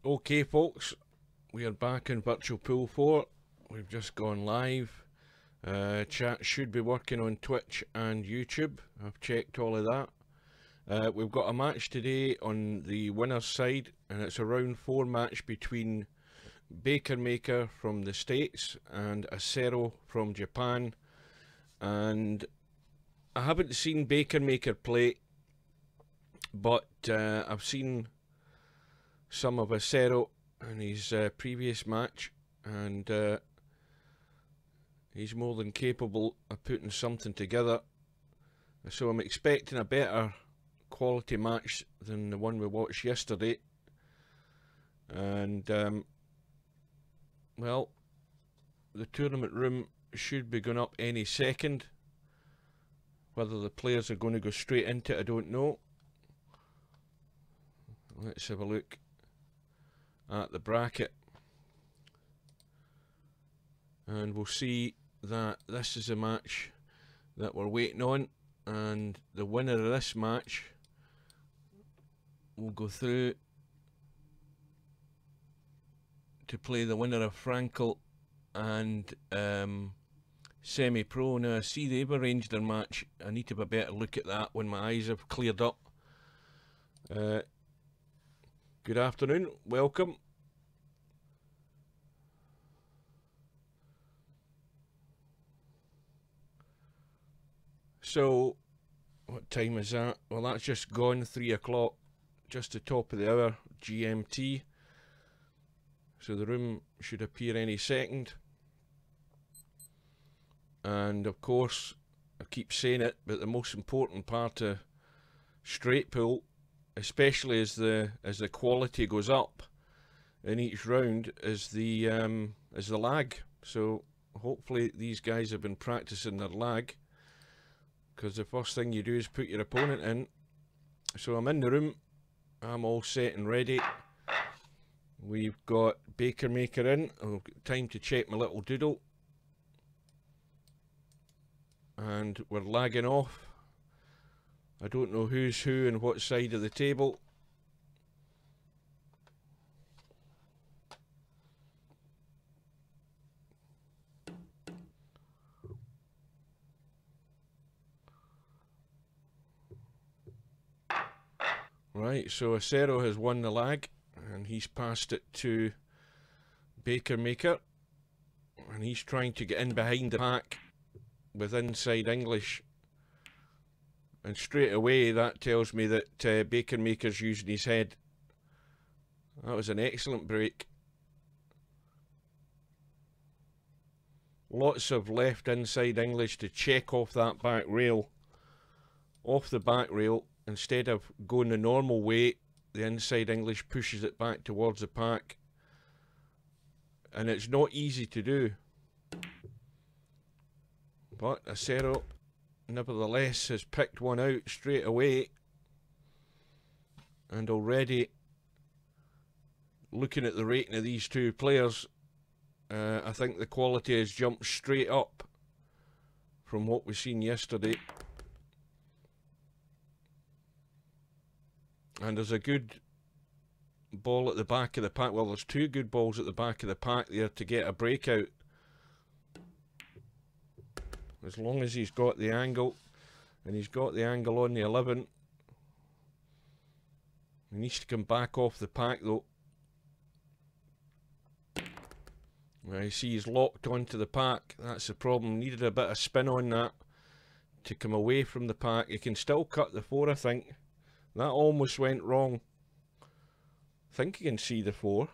Okay folks, we are back in Virtual Pool 4. We've just gone live. Chat should be working on Twitch and YouTube. I've checked all of that. We've got a match today on the winner's side, and it's a round 4 match between Bakermaker from the States and Acero from Japan. And I haven't seen Bakermaker play, but I've seen some of Acero in his previous match, and he's more than capable of putting something together. So I'm expecting a better quality match than the one we watched yesterday. And well, the tournament room should be going up any second. Whether the players are going to go straight into it, I don't know. Let's have a look at the bracket, and we'll see that this is a match that we're waiting on, and the winner of this match will go through to play the winner of Frankel and Semi-Pro. Now I see they've arranged their match. I need to have a better look at that when my eyes have cleared up. Good afternoon, welcome. So, what time is that? Well, that's just gone, 3 o'clock, just the top of the hour, GMT. So the room should appear any second. And of course, I keep saying it, but the most important part of straight pool, especially as the quality goes up in each round, is the lag. So hopefully these guys have been practicing their lag, because the first thing you do is put your opponent in. So I'm in the room, I'm all set and ready. We've got Bakermaker in. I've got time to check my little doodle, and we're lagging off. I don't know who's who and what side of the table. Right, so Acero has won the lag, and he's passed it to Bakermaker, and he's trying to get in behind the pack with inside English. And straight away that tells me that Bakermaker's using his head. That was an excellent break. Lots of left inside English to check off that back rail. Off the back rail, instead of going the normal way, the inside English pushes it back towards the pack. And it's not easy to do. But Acero nevertheless has picked one out straight away, and already looking at the rating of these two players, I think the quality has jumped straight up from what we've seen yesterday. And there's a good ball at the back of the pack. Well, there's two good balls at the back of the pack there to get a breakout. As long as he's got the angle, and he's got the angle on the 11. He needs to come back off the pack though. I see he's locked onto the pack. That's the problem. Needed a bit of spin on that to come away from the pack. He can still cut the 4, I think. That almost went wrong. I think he can see the 4.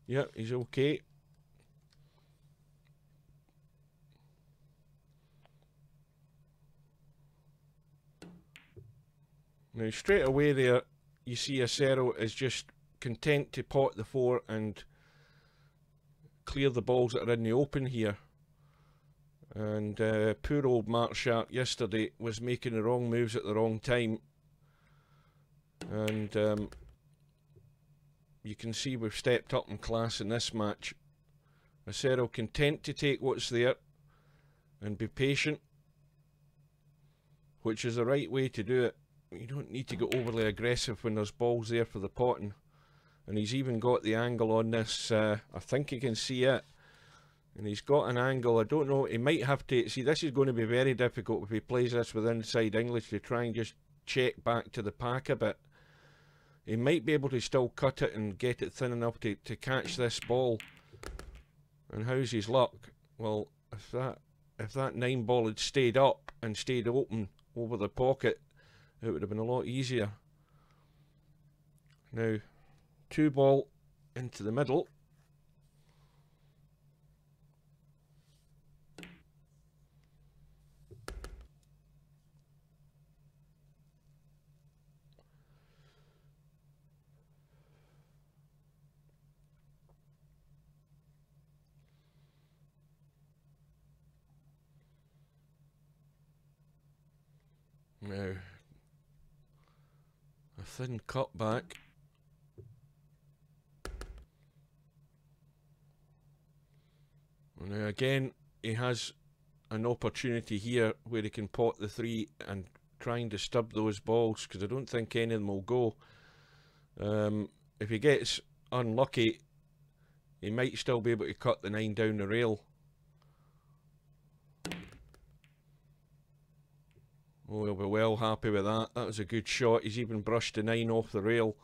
Yep, he's okay. Now straight away there, you see Acero is just content to pot the 4 and clear the balls that are in the open here. And poor old Mark Sharp yesterday was making the wrong moves at the wrong time. And you can see we've stepped up in class in this match. Acero content to take what's there and be patient, which is the right way to do it. You don't need to get overly aggressive when there's balls there for the potting. And he's even got the angle on this, I think you can see it. And he's got an angle, I don't know, he might have to, see this is going to be very difficult if he plays this with inside English to try and just check back to the pack a bit. He might be able to still cut it and get it thin enough to catch this ball. And how's his luck? Well, if that 9 ball had stayed up and stayed open over the pocket, it would have been a lot easier. Now, 2 ball into the middle. Now, a thin cut back. Now again, he has an opportunity here where he can pot the 3 and try and disturb those balls, because I don't think any of them will go. If he gets unlucky, he might still be able to cut the 9 down the rail. Oh, he'll be well happy with that. That was a good shot. He's even brushed the 9 off the rail.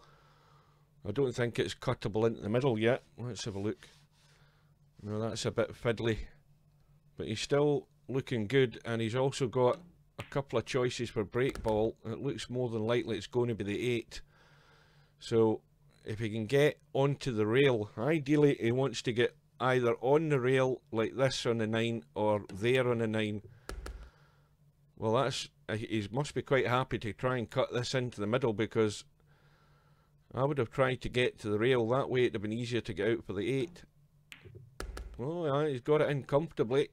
I don't think it's cuttable into the middle yet. Let's have a look. No, that's a bit fiddly. But he's still looking good, and he's also got a couple of choices for break ball. It looks more than likely it's going to be the 8. So if he can get onto the rail, ideally he wants to get either on the rail like this on the 9 or there on the 9. Well, that's, he must be quite happy to try and cut this into the middle, because I would have tried to get to the rail that way. It'd have been easier to get out for the 8. Oh, yeah, he's got it in comfortably.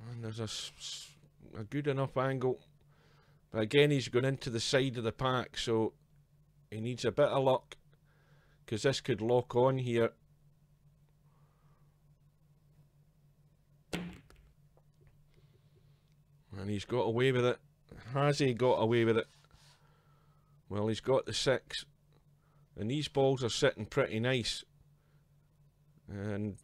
And there's a good enough angle. But again, he's gone into the side of the pack, so he needs a bit of luck, because this could lock on here. And he's got away with it. Has he got away with it? Well, he's got the 6. And these balls are sitting pretty nice. And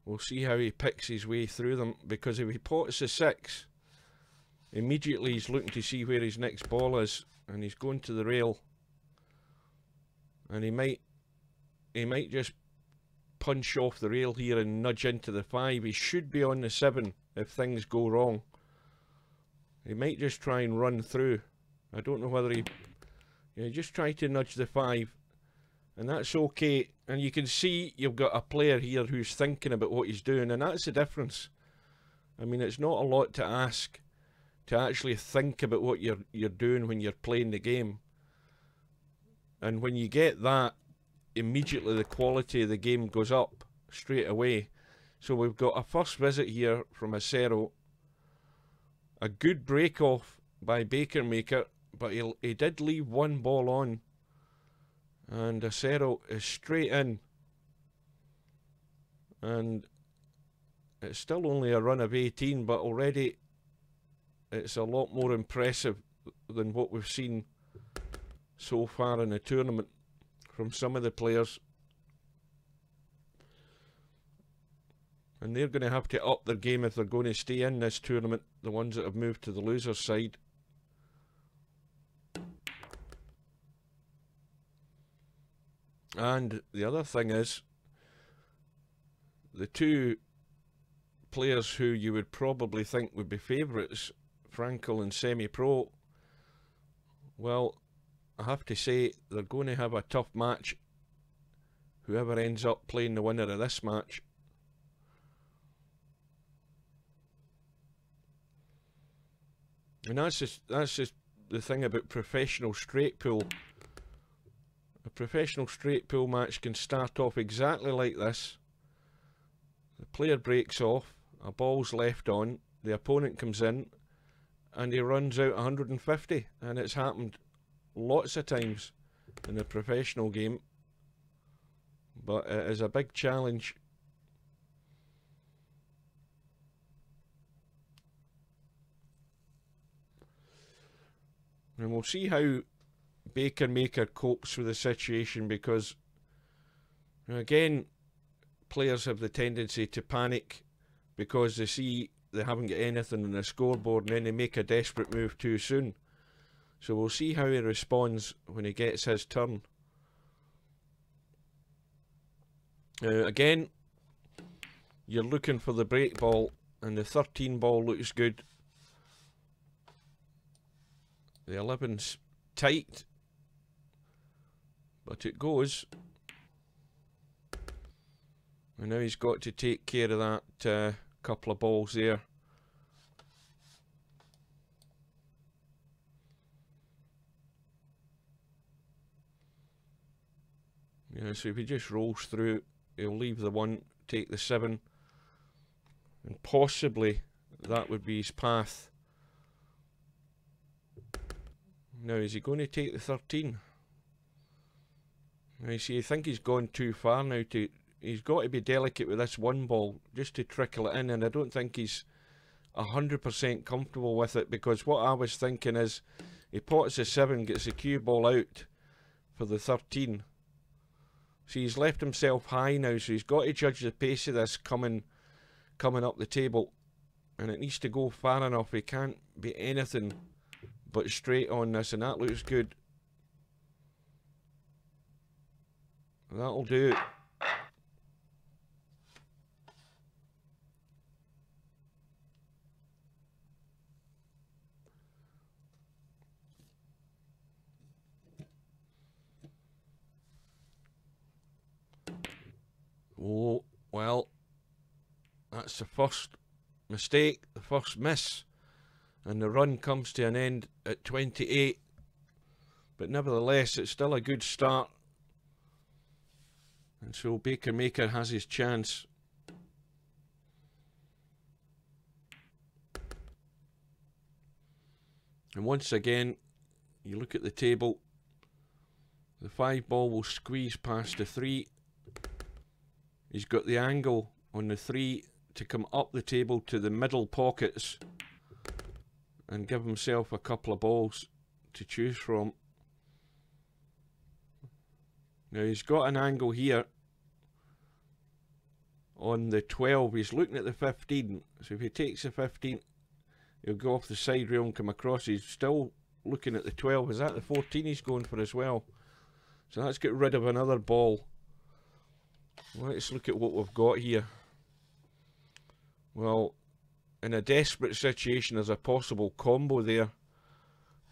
we'll see how he picks his way through them, because if he pots the 6, immediately he's looking to see where his next ball is, and he's going to the rail. And he might just punch off the rail here and nudge into the 5. He should be on the 7 if things go wrong. He might just try and run through. I don't know whether he just try to nudge the 5, and that's okay. And you can see you've got a player here who's thinking about what he's doing, and that's the difference. I mean, it's not a lot to ask to actually think about what you're doing when you're playing the game. And when you get that, immediately the quality of the game goes up straight away. So we've got a first visit here from Acero. A good break off by Bakermaker, but he did leave 1 ball on. And Acero is straight in. And it's still only a run of 18, but already it's a lot more impressive than what we've seen so far in the tournament from some of the players. And they're going to have to up their game if they're going to stay in this tournament, the ones that have moved to the loser's side. And the other thing is, the 2 players who you would probably think would be favourites, Frankel and Semi-Pro, well, I have to say they're going to have a tough match, whoever ends up playing the winner of this match. And that's just the thing about professional straight pool. A professional straight pool match can start off exactly like this. The player breaks off, a ball's left on, the opponent comes in, and he runs out 150. And it's happened lots of times in the professional game. But it is a big challenge. And we'll see how Bakermaker copes with the situation, because again, players have the tendency to panic because they see they haven't got anything on the scoreboard and then they make a desperate move too soon. So we'll see how he responds when he gets his turn. Again, you're looking for the break ball, and the 13 ball looks good. The 11's tight, but it goes. And now he's got to take care of that couple of balls there. Yeah, so if he just rolls through, he'll leave the 1, take the 7, and possibly that would be his path. Now, is he going to take the 13? Now, you see, I think he's gone too far now. He's got to be delicate with this 1 ball just to trickle it in, and I don't think he's 100% comfortable with it, because what I was thinking is he pots the 7, gets the cue ball out for the 13. See, he's left himself high now, so he's got to judge the pace of this coming up the table, and it needs to go far enough. He can't be anything but straight on this, and that looks good. That'll do. Oh, well, that's the first mistake, the first miss, and the run comes to an end at 28. But nevertheless, it's still a good start, and so Bakermaker has his chance. And once again, you look at the table, the 5 ball will squeeze past the 3. He's got the angle on the 3 to come up the table to the middle pockets and give himself a couple of balls to choose from. Now he's got an angle here on the 12. He's looking at the 15. So if he takes the 15, he'll go off the side rail and come across. He's still looking at the 12. Is that the 14 he's going for as well? So let's get rid of another ball. Let's look at what we've got here. Well, in a desperate situation, there's a possible combo there,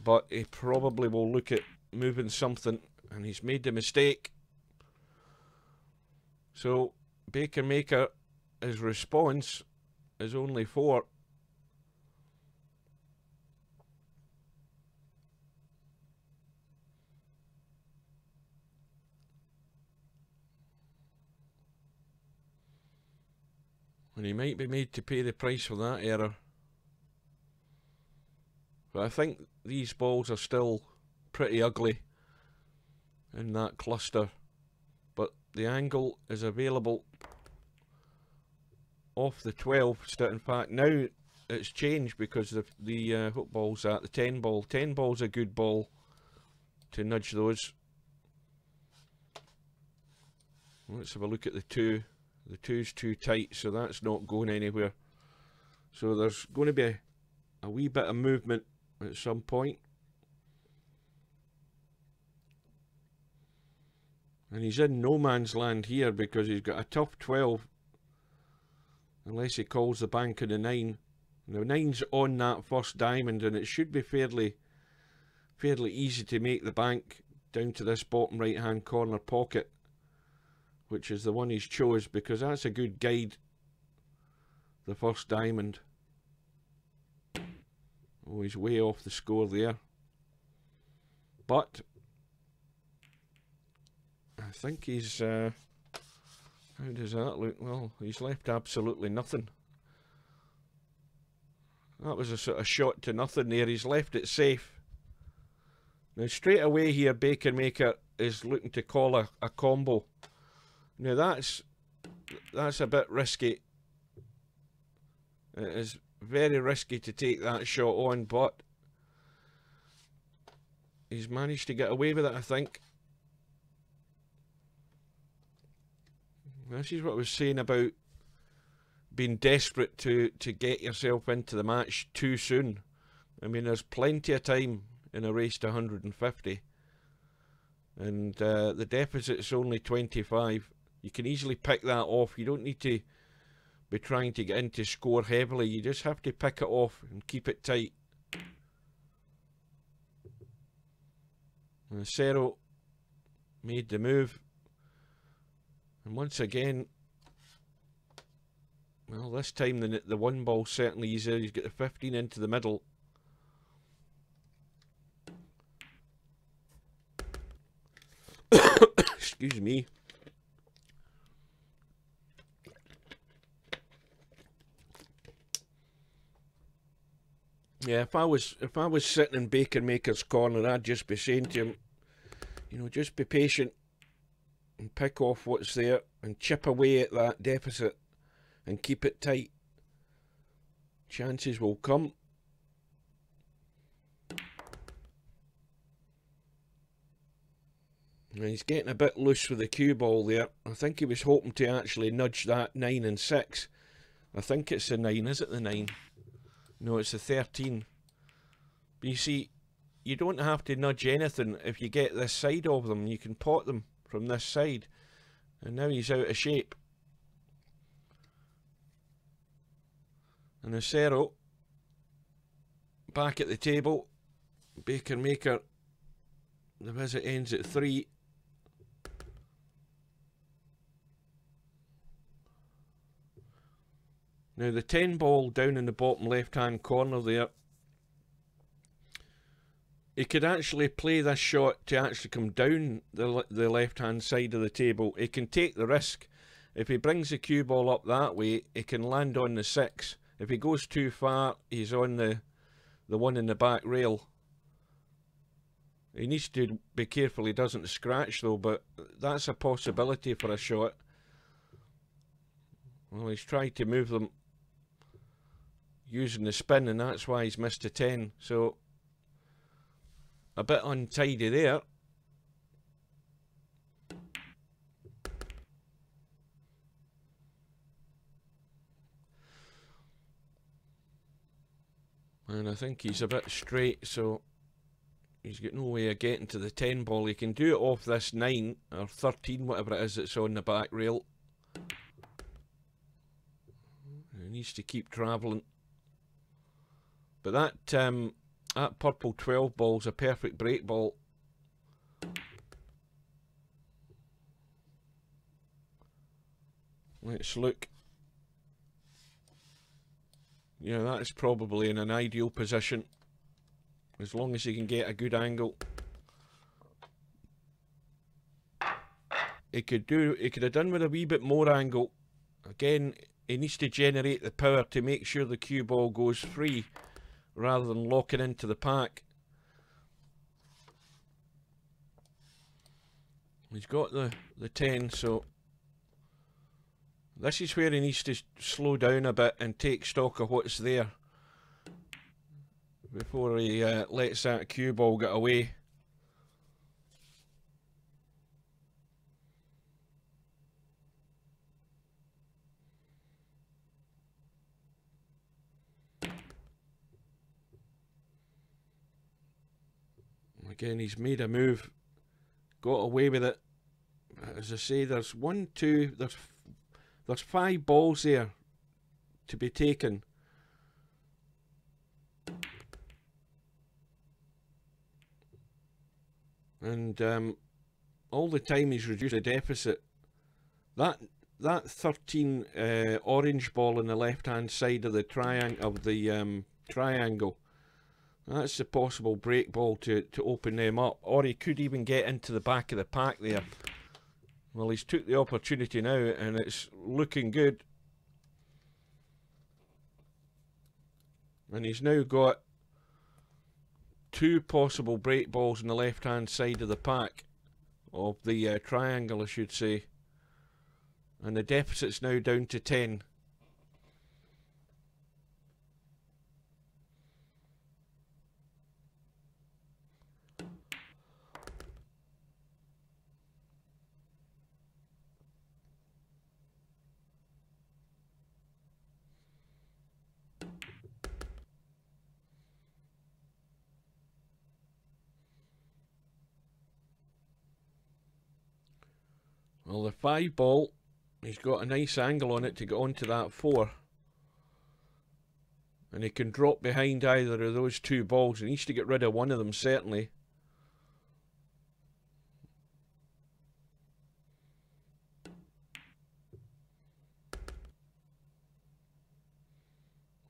but he probably will look at moving something, and he's made the mistake. So Bakermaker, his response is only 4. And he might be made to pay the price for that error. But I think these balls are still pretty ugly in that cluster. But the angle is available off the 12. In fact, now it's changed because the what ball's that? The 10 ball. 10 ball's a good ball to nudge those. Let's have a look at the 2. The 2's too tight, so that's not going anywhere. So there's going to be a wee bit of movement at some point. And he's in no man's land here because he's got a tough 12. Unless he calls the bank on the 9. Now 9's on that first diamond, and it should be fairly easy to make the bank down to this bottom right hand corner pocket, which is the one he's chose, because that's a good guide, the first diamond. Oh, he's way off the score there. But I think he's how does that look? Well, he's left absolutely nothing. That was a sort of shot to nothing there. He's left it safe. Now straight away here, Bakermaker is looking to call a combo. Now that's a bit risky. It is very risky to take that shot on, but he's managed to get away with it, I think. This is what I was saying about being desperate to get yourself into the match too soon. I mean, there's plenty of time in a race to 150, and the deficit's only 25. You can easily pick that off. You don't need to be trying to get in to score heavily. You just have to pick it off and keep it tight. And Acero made the move, and once again, well, this time the one ball certainly easier. He's got the 15 into the middle. Excuse me. Yeah, if I was sitting in Bakermaker's corner, I'd just be saying to him, you know, just be patient and pick off what's there and chip away at that deficit and keep it tight. Chances will come. And he's getting a bit loose with the cue ball there. I think he was hoping to actually nudge that 9 and 6. I think it's the 9. Is it the 9? No, it's the 13. But you see, you don't have to nudge anything if you get this side of them. You can pot them from this side. And now he's out of shape. And Acero back at the table. Bakermaker, the visit ends at 3. Now the 10 ball down in the bottom left hand corner there, he could actually play this shot to actually come down the left hand side of the table. He can take the risk. If he brings the cue ball up that way, he can land on the 6. If he goes too far, he's on the one in the back rail. He needs to be careful he doesn't scratch though, but that's a possibility for a shot. Well, he's tried to move them using the spin, and that's why he's missed a 10. So a bit untidy there. And I think he's a bit straight, so he's got no way of getting to the 10 ball. He can do it off this 9 or 13, whatever it is that's on the back rail. He needs to keep travelling. But that purple 12 ball's a perfect break ball. Let's look. Yeah, that's probably in an ideal position, as long as he can get a good angle. He could have done with a wee bit more angle. Again, he needs to generate the power to make sure the cue ball goes free, rather than locking into the pack. He's got the 10, so this is where he needs to slow down a bit and take stock of what's there before he lets that cue ball get away. Again, he's made a move, got away with it. As I say, there's 1, 2, there's 5 balls there to be taken. And all the time he's reduced the deficit. That 13 orange ball on the left hand side of the triangle, that's the possible break ball to open them up. Or he could even get into the back of the pack there. Well, he's took the opportunity now, and it's looking good. And he's now got 2 possible break balls on the left hand side of the pack, of the triangle I should say. And the deficit's now down to 10. Well, the 5 ball, he's got a nice angle on it to get onto that 4. And he can drop behind either of those 2 balls. He needs to get rid of one of them, certainly.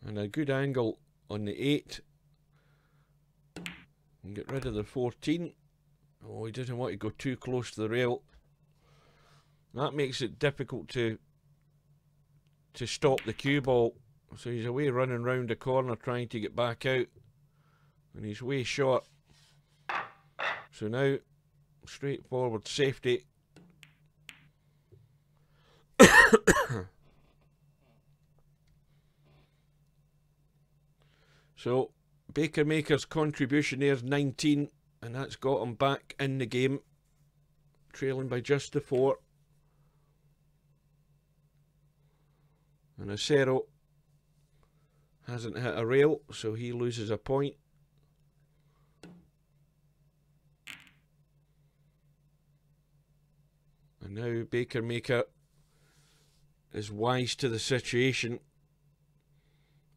And a good angle on the 8. And get rid of the 14. Oh, he doesn't want to go too close to the rail. That makes it difficult to stop the cue ball. So he's away running round the corner trying to get back out. And he's way short. So now, straightforward safety. So, Bakermaker's contribution there is 19. And that's got him back in the game. Trailing by just the 4. And Acero hasn't hit a rail, so he loses a point. And now Bakermaker is wise to the situation.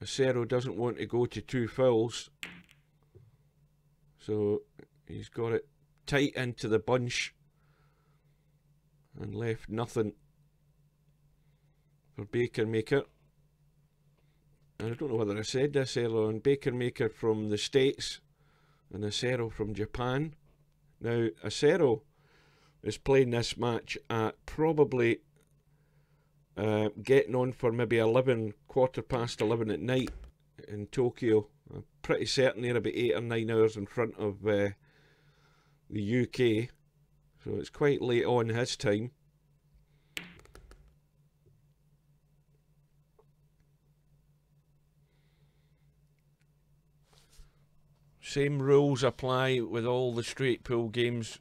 Acero doesn't want to go to 2 fouls. So he's got it tight into the bunch and left nothing for Bakermaker. And I don't know whether I said this earlier on, Bakermaker from the States and Acero from Japan. Now, Acero is playing this match at probably getting on for maybe 11, quarter past 11 at night in Tokyo. I'm pretty certain they're about 8 or 9 hours in front of the UK. So it's quite late on his time. Same rules apply with all the straight pool games.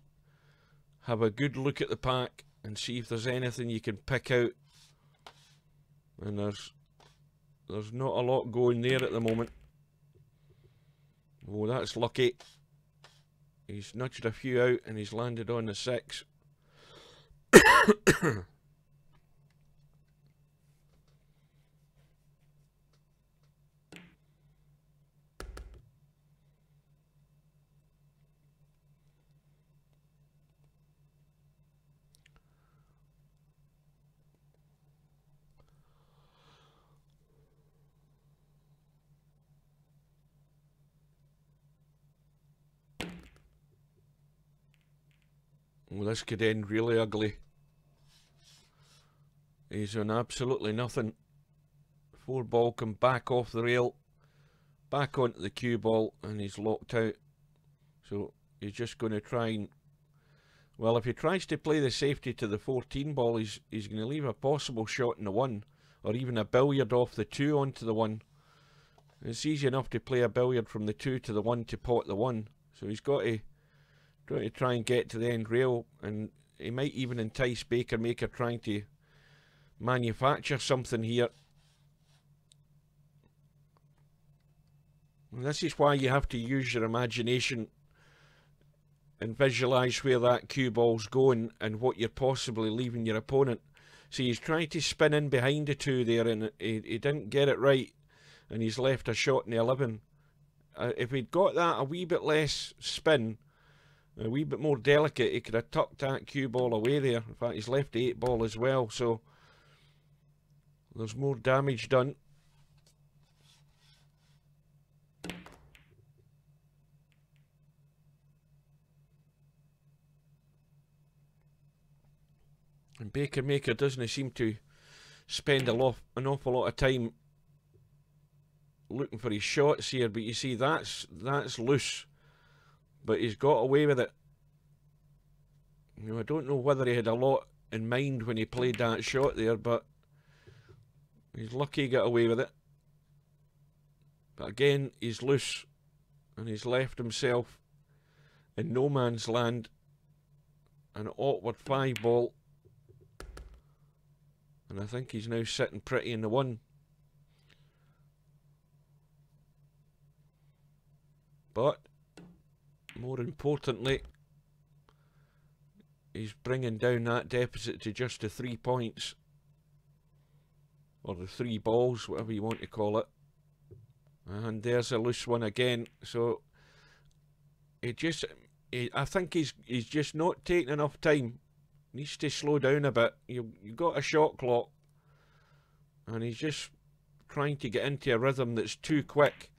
Have a good look at the pack and see if there's anything you can pick out. And there's not a lot going there at the moment. Oh, that's lucky. He's nudged a few out and he's landed on the 6. Well, this could end really ugly. He's on absolutely nothing. 4 ball come back off the rail, back onto the cue ball, and he's locked out. So he's just going to try and... Well, if he tries to play the safety to the 14 ball, he's going to leave a possible shot in the 1, or even a billiard off the 2 onto the 1. It's easy enough to play a billiard from the 2 to the 1 to pot the 1. So he's got to try and get to the end rail, and he might even entice Bakermaker trying to manufacture something here. And this is why you have to use your imagination and visualise where that cue ball's going and what you're possibly leaving your opponent. See, he's trying to spin in behind the 2 there, and he didn't get it right, and he's left a shot in the 11. If he'd got that a wee bit less spin, a wee bit more delicate, he could have tucked that cue ball away there. In fact, he's left the 8 ball as well, so there's more damage done. And Bakermaker doesn't seem to spend an awful lot of time looking for his shots here, but you see that's loose. But he's got away with it. You know, I don't know whether he had a lot in mind when he played that shot there, but he's lucky he got away with it. But again, he's loose, and he's left himself in no man's land. An awkward 5 ball. And I think he's now sitting pretty in the 1. But more importantly, he's bringing down that deficit to just the 3 points. Or the 3 balls, whatever you want to call it. And there's a loose one again. So I think he's just not taking enough time. Needs to slow down a bit. You got a shot clock, and he's just trying to get into a rhythm that's too quick,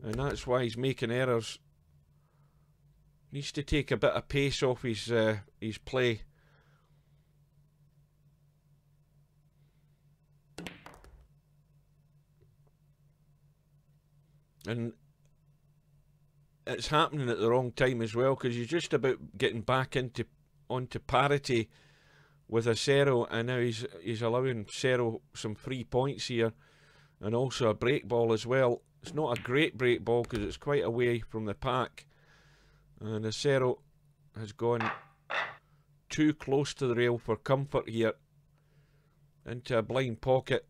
and that's why he's making errors. Needs to take a bit of pace off his play. And it's happening at the wrong time as well, because he's just about getting back onto parity with acero, and now he's allowing acero some free points here, and also a break ball as well. It's not a great break ball because it's quite away from the pack, and acero has gone too close to the rail for comfort here, into a blind pocket.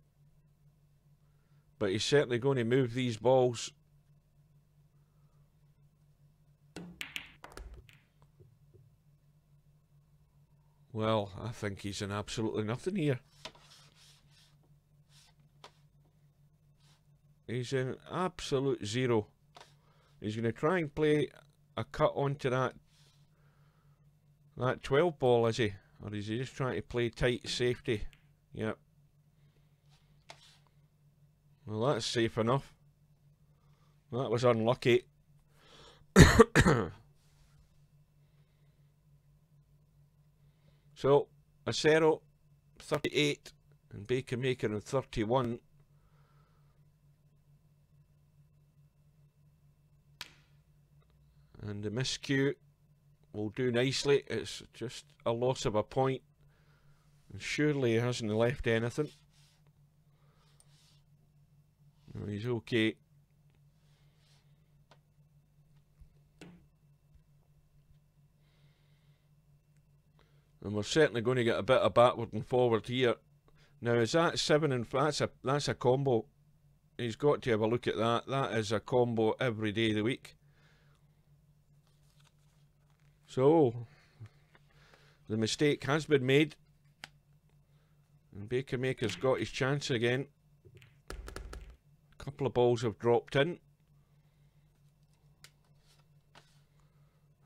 But he's certainly going to move these balls. Well, I think he's in absolutely nothing here. He's in absolute zero. He's going to try and play a cut onto that 12 ball, is he? Or is he just trying to play tight safety? Yep. Well, that's safe enough. That was unlucky. So, acero 38 and bakermaker in 31. And the miscue will do nicely. It's just a loss of a point. And surely he hasn't left anything. No, he's okay. And we're certainly going to get a bit of backward and forward here. Now, is that 7 and that's a combo? He's got to have a look at that. That is a combo every day of the week. So, the mistake has been made. And bakermaker's got his chance again. A couple of balls have dropped in.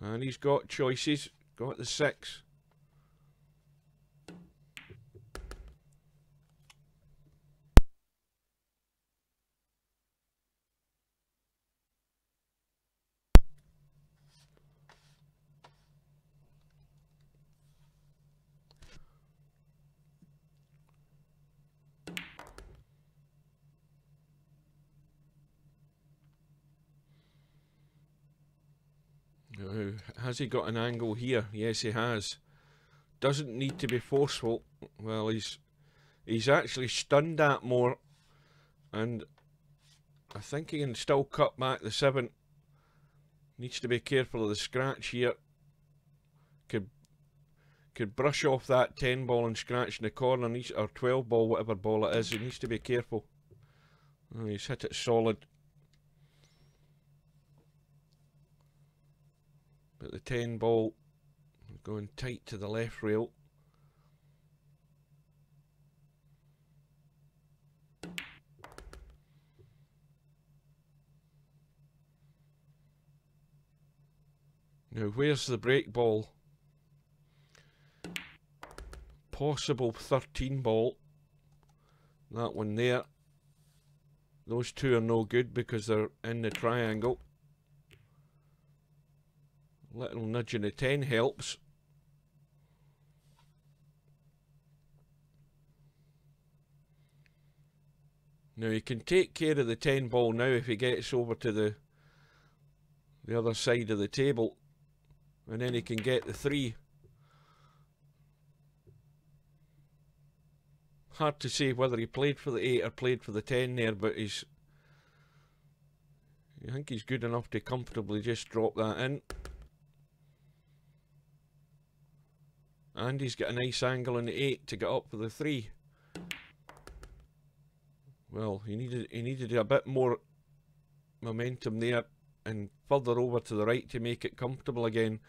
And he's got choices. Got the 6. Has he got an angle here? Yes, he has. Doesn't need to be forceful. Well, he's actually stunned that more, and I think he can still cut back the 7. Needs to be careful of the scratch here. Could brush off that 10 ball and scratch in the corner, or 12 ball, whatever ball it is. He needs to be careful. Oh, he's hit it solid. But the 10 ball going tight to the left rail. Now, where's the break ball? Possible 13 ball. That one there. Those two are no good because they're in the triangle. Little nudge in the 10 helps. Now he can take care of the 10 ball now if he gets over to the other side of the table, and then he can get the 3. Hard to say whether he played for the 8 or played for the 10 there, but I think he's good enough to comfortably just drop that in. And he's got a nice angle on the 8 to get up for the 3. Well, he needed a bit more momentum there and further over to the right to make it comfortable again.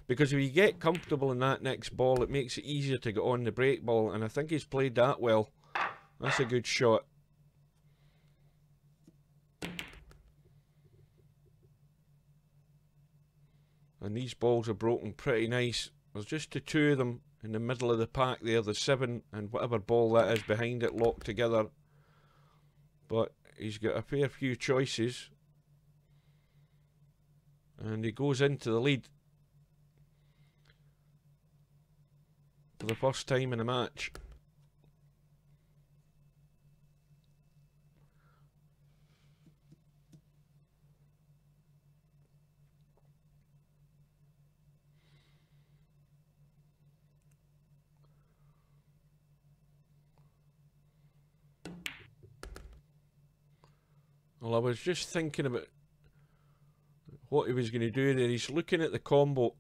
Because if you get comfortable in that next ball, it makes it easier to get on the break ball, and I think he's played that well. That's a good shot. And these balls are broken pretty nice. There's just the two of them in the middle of the pack there, the 7 and whatever ball that is behind it locked together. But he's got a fair few choices. And he goes into the lead for the first time in a match. Well, I was just thinking about what he was going to do there. He's looking at the combo.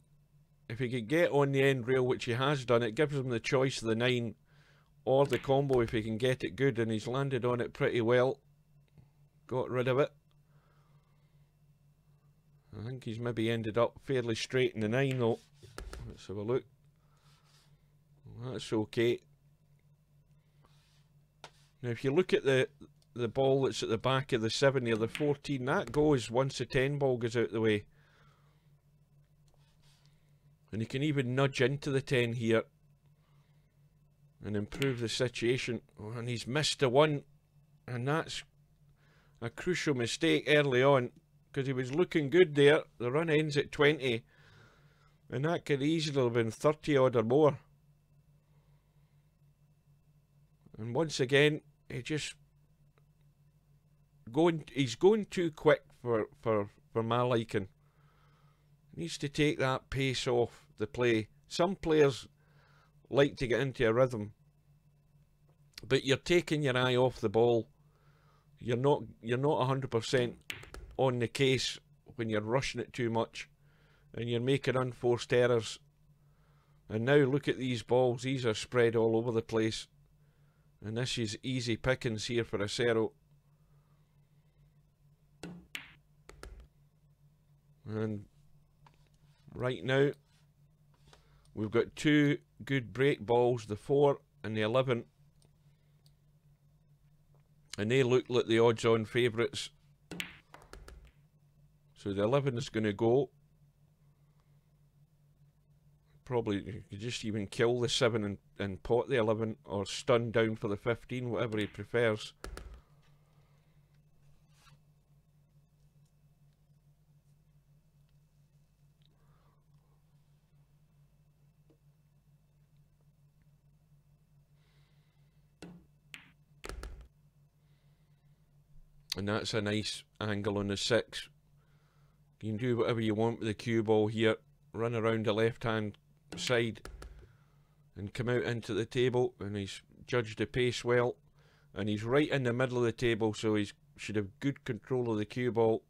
If he could get on the end rail, which he has done, it gives him the choice of the 9 or the combo if he can get it good, and he's landed on it pretty well. Got rid of it. I think he's maybe ended up fairly straight in the 9 though. Let's have a look. That's okay. Now if you look at the ball that's at the back of the 7 there, the 14, that goes once the 10 ball goes out the way. And he can even nudge into the 10 here and improve the situation. Oh, and he's missed the 1, and that's a crucial mistake early on, because he was looking good there. The run ends at 20, and that could easily have been 30 odd or more. And once again, he's going too quick for my liking. Needs to take that pace off the play. Some players like to get into a rhythm, but you're taking your eye off the ball. You're not 100% on the case when you're rushing it too much, and you're making unforced errors. And now look at these balls; these are spread all over the place, and this is easy pickings here for acero. And right now, we've got 2 good break balls, the 4 and the 11. And they look like the odds-on favourites. So the 11 is going to go. Probably you could just even kill the 7 and pot the 11, or stun down for the 15, whatever he prefers. And that's a nice angle on the 6. You can do whatever you want with the cue ball here. Run around the left hand side and come out into the table, and he's judged the pace well. And he's right in the middle of the table, so he should have good control of the cue ball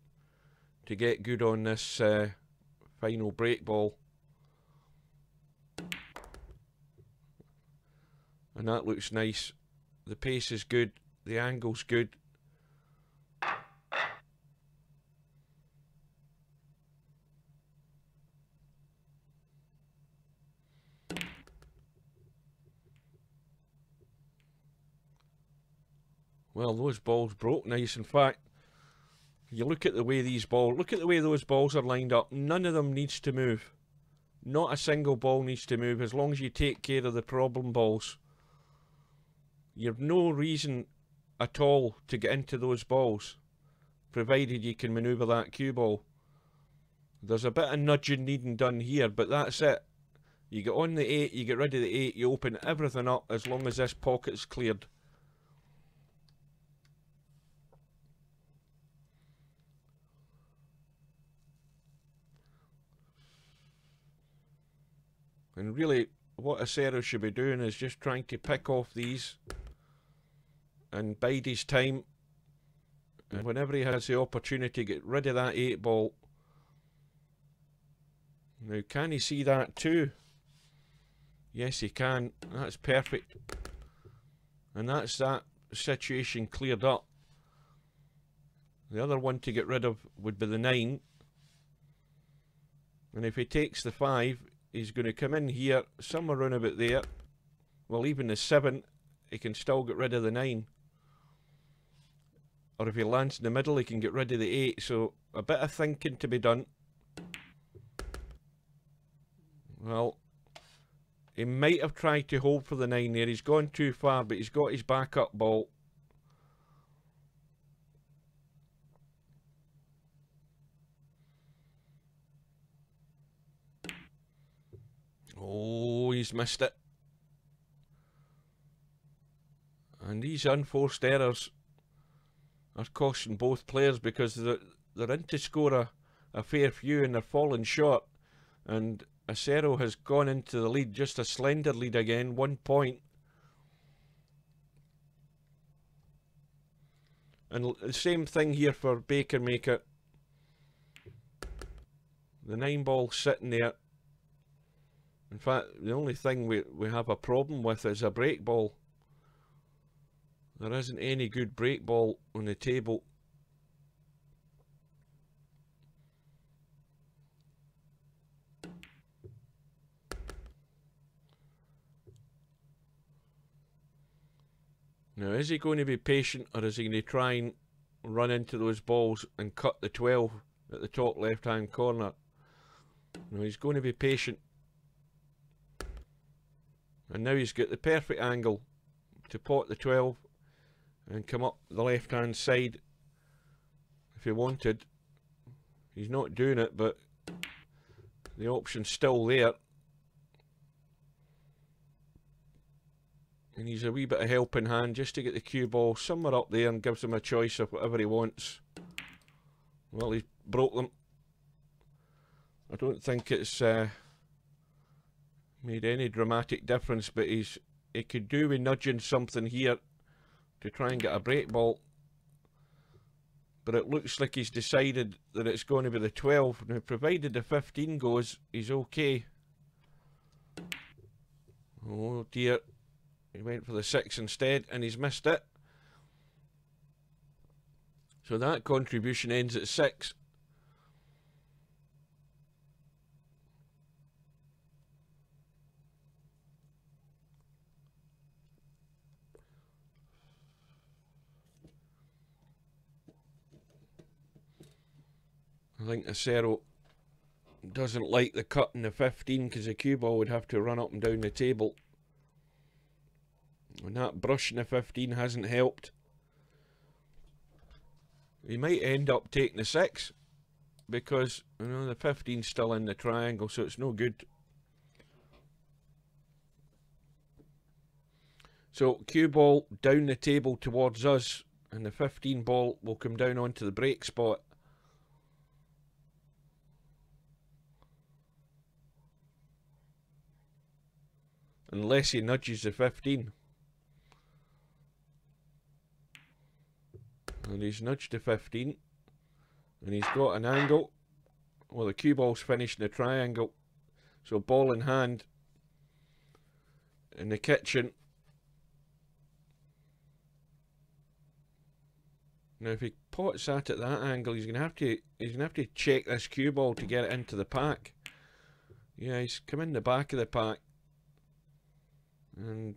to get good on this final break ball. And that looks nice. The pace is good, the angle's good. Well, those balls broke nice. In fact, you look at the way those balls are lined up. None of them needs to move. Not a single ball needs to move, as long as you take care of the problem balls. You've no reason at all to get into those balls, provided you can manoeuvre that cue ball. There's a bit of nudging needing done here, but that's it. You get on the 8, you get rid of the 8, you open everything up as long as this pocket's cleared. And really, what acero should be doing is just trying to pick off these and bide his time. And whenever he has the opportunity, get rid of that 8 ball. Now, can he see that too? Yes, he can. That's perfect. And that's that situation cleared up. The other one to get rid of would be the 9. And if he takes the 5, he's going to come in here, somewhere around about there. Well, even the 7, he can still get rid of the 9. Or if he lands in the middle, he can get rid of the 8. So, a bit of thinking to be done. Well, he might have tried to hold for the 9 there. He's gone too far, but he's got his backup ball. Oh, he's missed it. And these unforced errors are costing both players because they're in to score a fair few and they're falling short. And Acero has gone into the lead, just a slender lead again, 1 point. And the same thing here for Bakermaker. The 9 ball sitting there. In fact, the only thing we have a problem with is a break ball. There isn't any good break ball on the table. Now, is he going to be patient, or is he going to try and run into those balls and cut the 12 at the top left-hand corner? No, he's going to be patient. And now he's got the perfect angle to pot the 12 and come up the left-hand side if he wanted. He's not doing it, but the option's still there. And he's a wee bit of helping hand just to get the cue ball somewhere up there and gives him a choice of whatever he wants. Well, he's broke them. I don't think it's made any dramatic difference, but he could do with nudging something here to try and get a break ball. But it looks like he's decided that it's going to be the 12. Now, provided the 15 goes, he's okay. Oh dear. He went for the 6 instead, and he's missed it. So that contribution ends at 6. I think Acero doesn't like the cut in the 15 because the cue ball would have to run up and down the table. And that brush in the 15 hasn't helped. He might end up taking the 6 because, you know, the 15's still in the triangle, so it's no good. So cue ball down the table towards us, and the 15 ball will come down onto the break spot. Unless he nudges the 15. And he's nudged the 15. And he's got an angle. Well, the cue ball's finished in the triangle. So ball in hand. In the kitchen. Now if he pots that at that angle, he's gonna have to check this cue ball to get it into the pack. Yeah, he's come in the back of the pack. And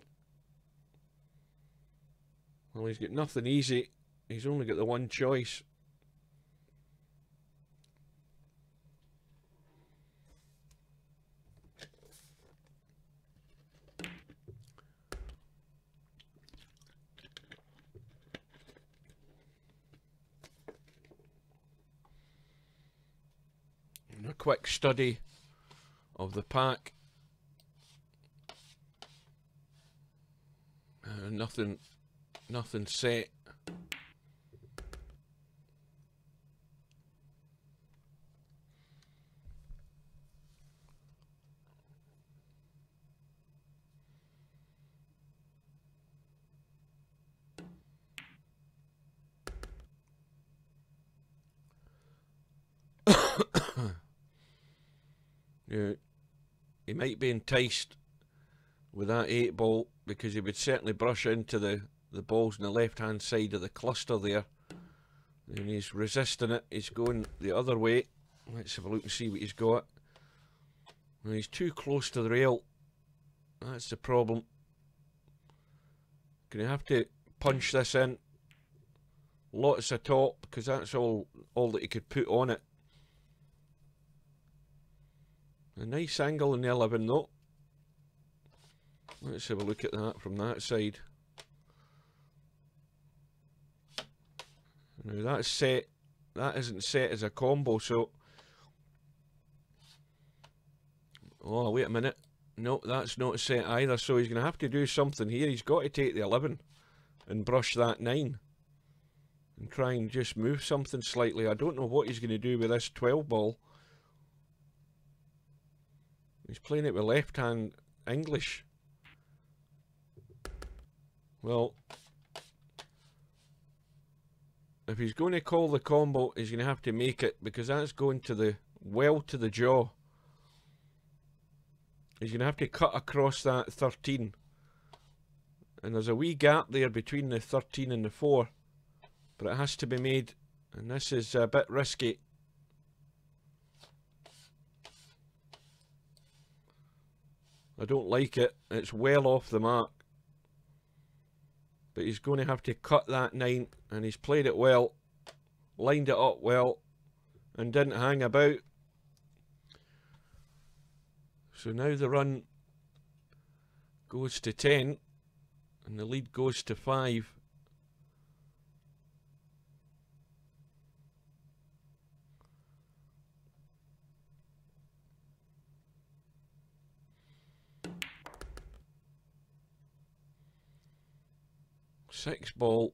well, he's got nothing easy. He's only got the one choice. And a quick study of the pack. Nothing set. Yeah, he might be enticed with that 8 ball because he would certainly brush into the balls on the left hand side of the cluster there, and he's resisting it. He's going the other way. Let's have a look and see what he's got. Well, he's too close to the rail. That's the problem. Gonna have to punch this in. Lots of top, because that's all that he could put on it. A nice angle in the 11 though. Let's have a look at that from that side. Now that's set. That isn't set as a combo, so... Oh, wait a minute. No, that's not set either, so he's going to have to do something here. He's got to take the 11 and brush that 9. And try and just move something slightly. I don't know what he's going to do with this 12 ball. He's playing it with left hand English. Well, if he's going to call the combo, he's going to have to make it, because that's going to the well to the jaw. He's going to have to cut across that 13. And there's a wee gap there between the 13 and the 4. But it has to be made. And this is a bit risky. I don't like it. It's well off the mark. But he's going to have to cut that 9. And he's played it well. Lined it up well. And didn't hang about. So now the run goes to 10. And the lead goes to 5. Six ball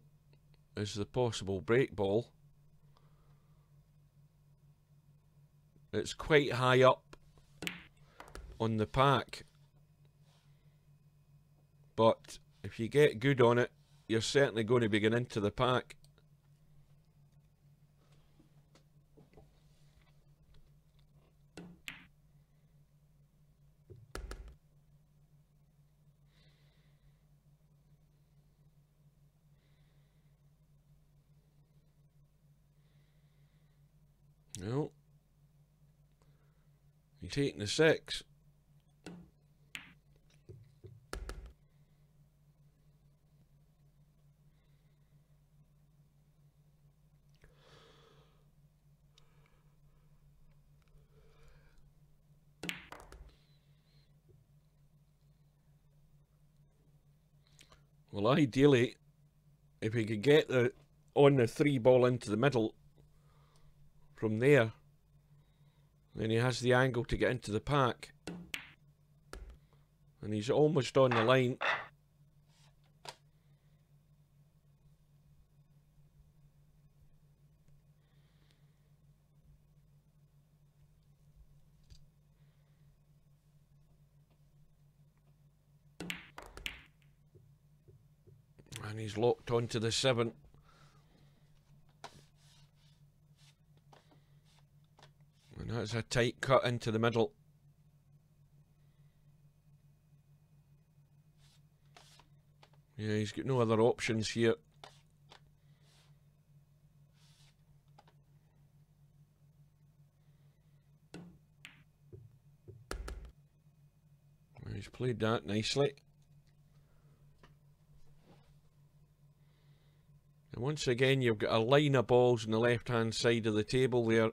is the possible break ball. It's quite high up on the pack, but if you get good on it, you're certainly going to be getting into the pack. No. He's taking the 6. Well, ideally, if he could get on the 3 ball into the middle from there, then he has the angle to get into the pack. And he's almost on the line. And he's locked onto the 7. And that's a tight cut into the middle. Yeah, he's got no other options here. He's played that nicely. And once again, you've got a line of balls on the left-hand side of the table there.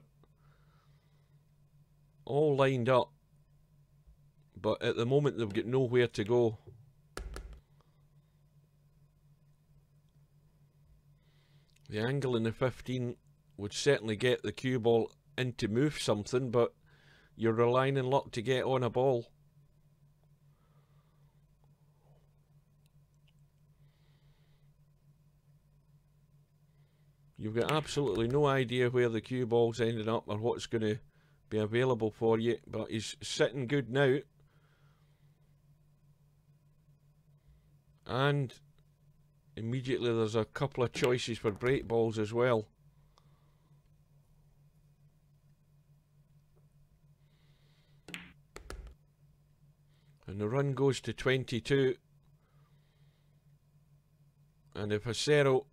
All lined up. But at the moment, they've got nowhere to go. The angle in the 15 would certainly get the cue ball in to move something, but you're relying on luck to get on a ball. You've got absolutely no idea where the cue ball's ending up or what's going to be available for you, but he's sitting good now. And immediately there's a couple of choices for break balls as well. And the run goes to 22. And if Acero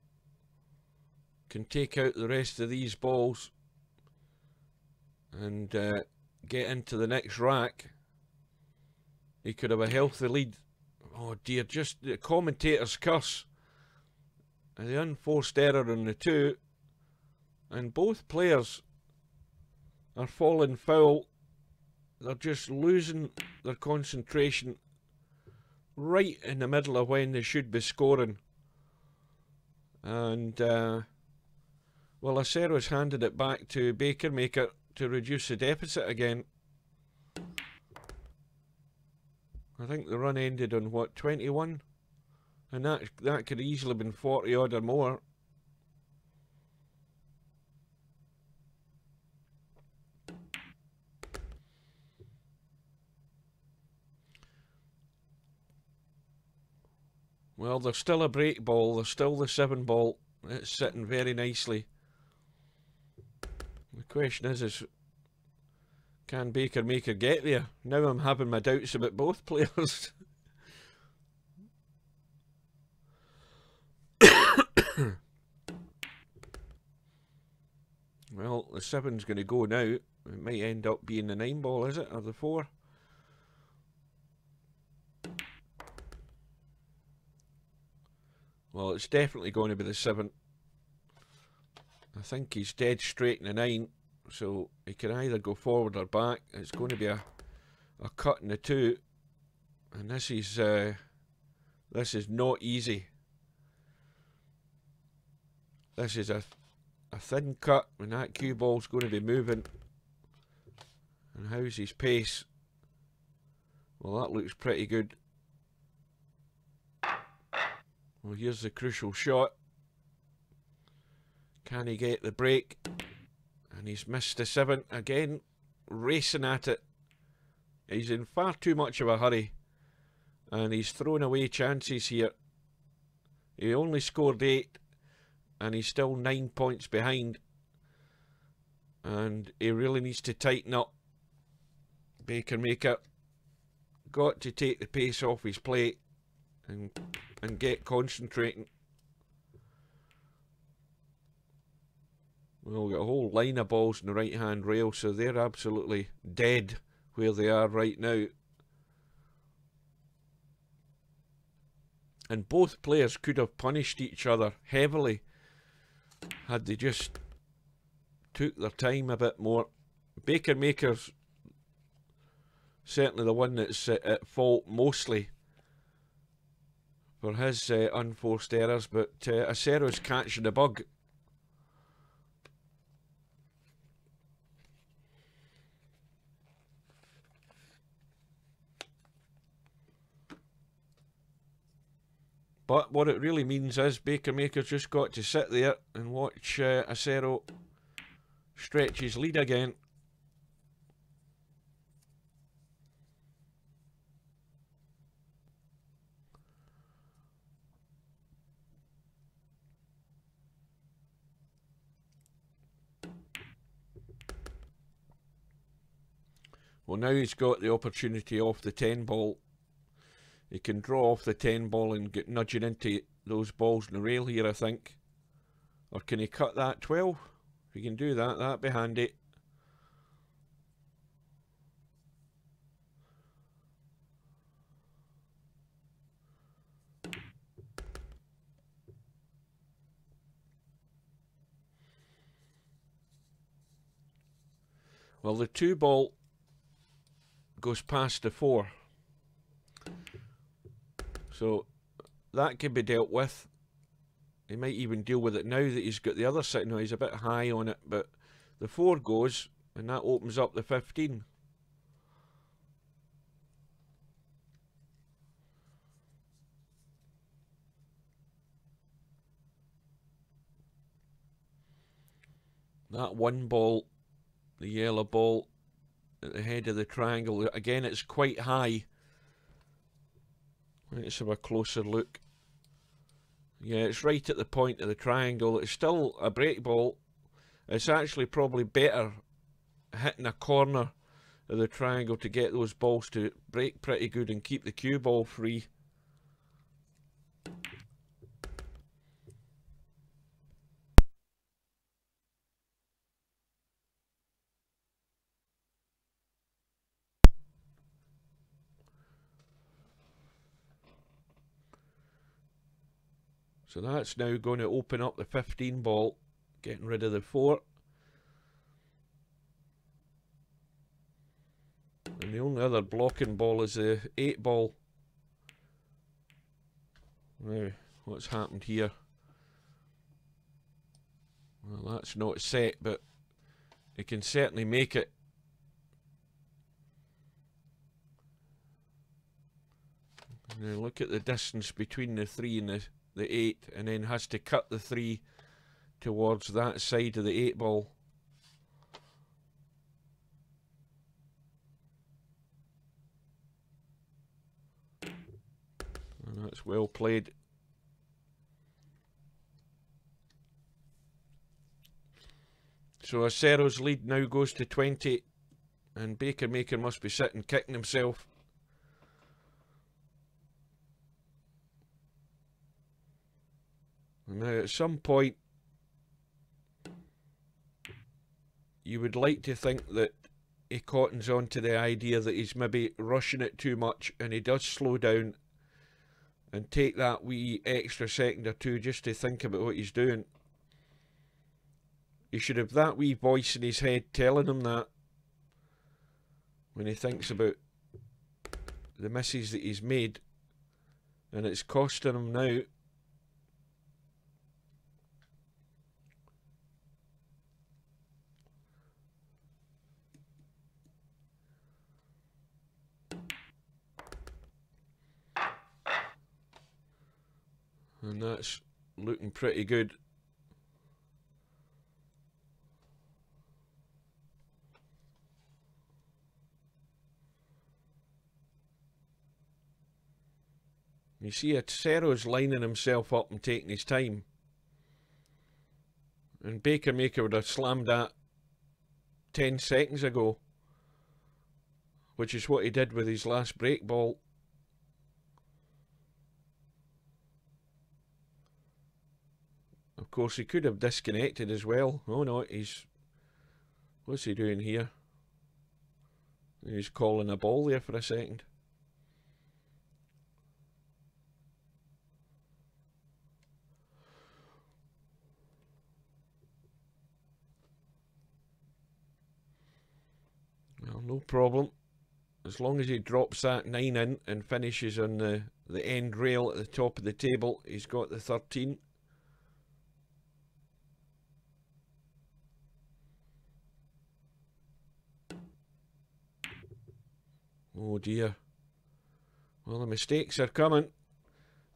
can take out the rest of these balls and get into the next rack, he could have a healthy lead. Oh dear, just the commentator's curse. And the unforced error on the two. And both players are falling foul. They're just losing their concentration right in the middle of when they should be scoring. And, well, Acero's handed it back to Bakermaker to reduce the deficit again. I think the run ended on, what, 21? And that could easily have been 40 odd or more. Well, there's still a break ball. There's still the 7 ball. It's sitting very nicely. The question is can Bakermaker get there? Now I'm having my doubts about both players. Well, the 7's going to go now. It might end up being the 9 ball, is it? Or the 4? Well, it's definitely going to be the 7. I think he's dead straight in the 9. So he can either go forward or back. It's going to be a cut in the 2. And this is not easy. This is a thin cut, and that cue ball's going to be moving. And how's his pace? Well, that looks pretty good. Well, here's the crucial shot. Can he get the break? And he's missed the 7 again, racing at it. He's in far too much of a hurry, and he's thrown away chances here. He only scored 8, and he's still 9 points behind. And he really needs to tighten up. Bakermaker got to take the pace off his plate and get concentrating. Well, we've got a whole line of balls in the right hand rail, so they're absolutely dead where they are right now. And both players could have punished each other heavily had they just took their time a bit more. Bakermaker's certainly the one that's at fault mostly for his unforced errors, but Acero's catching the bug. But what it really means is Bakermaker's just got to sit there and watch Acero stretch his lead again. Well, now he's got the opportunity off the 10 ball. He can draw off the 10 ball and get nudging into those balls in the rail here, I think. Or can he cut that 12? If he can do that, that'd be handy. Well, the 2 ball goes past the 4. So that can be dealt with. He might even deal with it now that he's got the other sitting. Now he's a bit high on it, but the 4 goes, and that opens up the 15. That 1 ball, the yellow ball at the head of the triangle, again it's quite high. Let's have a closer look. Yeah, it's right at the point of the triangle. It's still a break ball. It's actually probably better hitting a corner of the triangle to get those balls to break pretty good and keep the cue ball free. So that's now going to open up the 15 ball, getting rid of the 4. And the only other blocking ball is the 8 ball. Now, what's happened here? Well, that's not set, but it can certainly make it. Now look at the distance between the 3 and the 8, and then has to cut the 3 towards that side of the 8 ball. And that's well played. So Acero's lead now goes to 20, and Bakermaker must be sitting kicking himself. And now at some point you would like to think that he cottons on to the idea that he's maybe rushing it too much, and he does slow down and take that wee extra second or two just to think about what he's doing. He should have that wee voice in his head telling him that when he thinks about the misses that he's made, and it's costing him now. And that's looking pretty good. You see, Acero's lining himself up and taking his time. And Bakermaker would have slammed that 10 seconds ago, which is what he did with his last break ball. Of course, he could have disconnected as well. Oh no, what's he doing here? He's calling a ball there for a second. Well, no problem. As long as he drops that 9 in and finishes on the end rail at the top of the table, he's got the 13. Oh dear. Well, the mistakes are coming.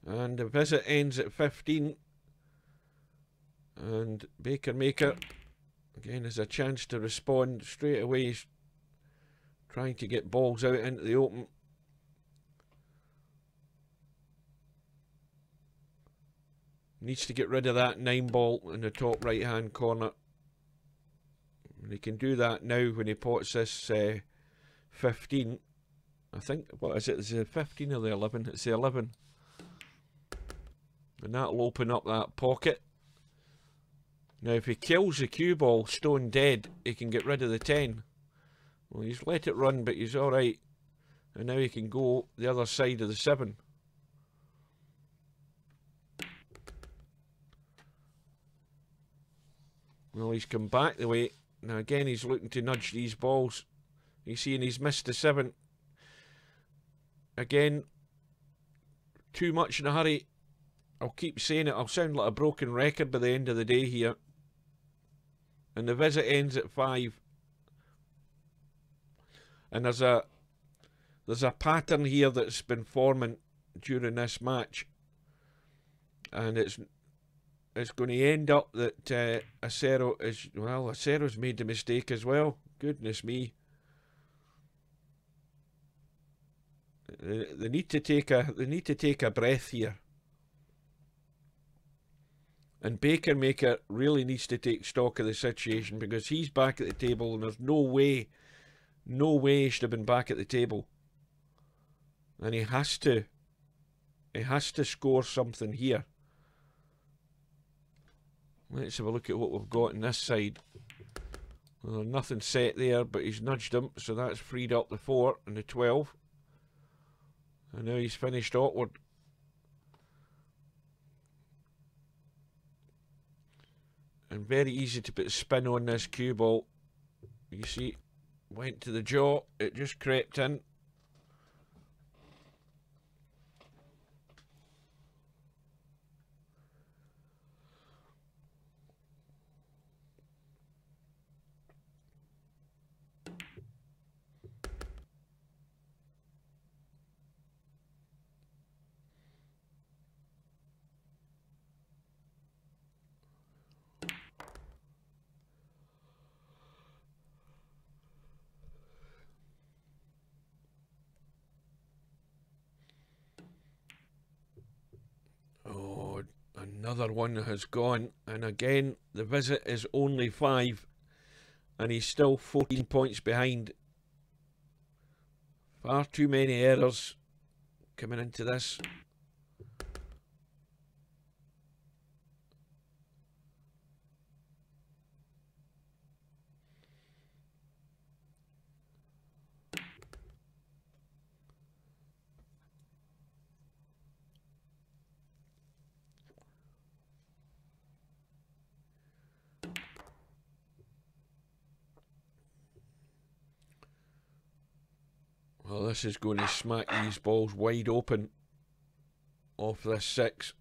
And the visit ends at 15. And Bakermaker, again, has a chance to respond straight away. He's trying to get balls out into the open. Needs to get rid of that 9 ball in the top right hand corner. And he can do that now when he pots this 15. I think, what is it? Is it the 15 or the 11? It's the 11. And that'll open up that pocket. Now if he kills the cue ball stone dead, he can get rid of the 10. Well, he's let it run, but he's alright. And now he can go the other side of the 7. Well, he's come back the way. Now again, he's looking to nudge these balls. He's seeing he's missed the 7. Again, too much in a hurry. I'll keep saying it. I'll sound like a broken record by the end of the day here. And the visit ends at 5. And there's a pattern here that's been forming during this match. And it's going to end up that Acero is, well, Acero's made the mistake as well. Goodness me. They need to take a breath here. And Bakermaker really needs to take stock of the situation, because he's back at the table and there's no way he should have been back at the table. And he has to score something here. Let's have a look at what we've got on this side. Well, nothing set there, but he's nudged him, so that's freed up the 4 and the 12. And now he's finished awkward. and very easy to put a spin on this cue ball. You see, went to the jaw, it just crept in. Oh, another one has gone, and again the visit is only 5 and he's still 14 points behind. Far too many errors coming into this. Well, this is going to smack these balls wide open off this 6.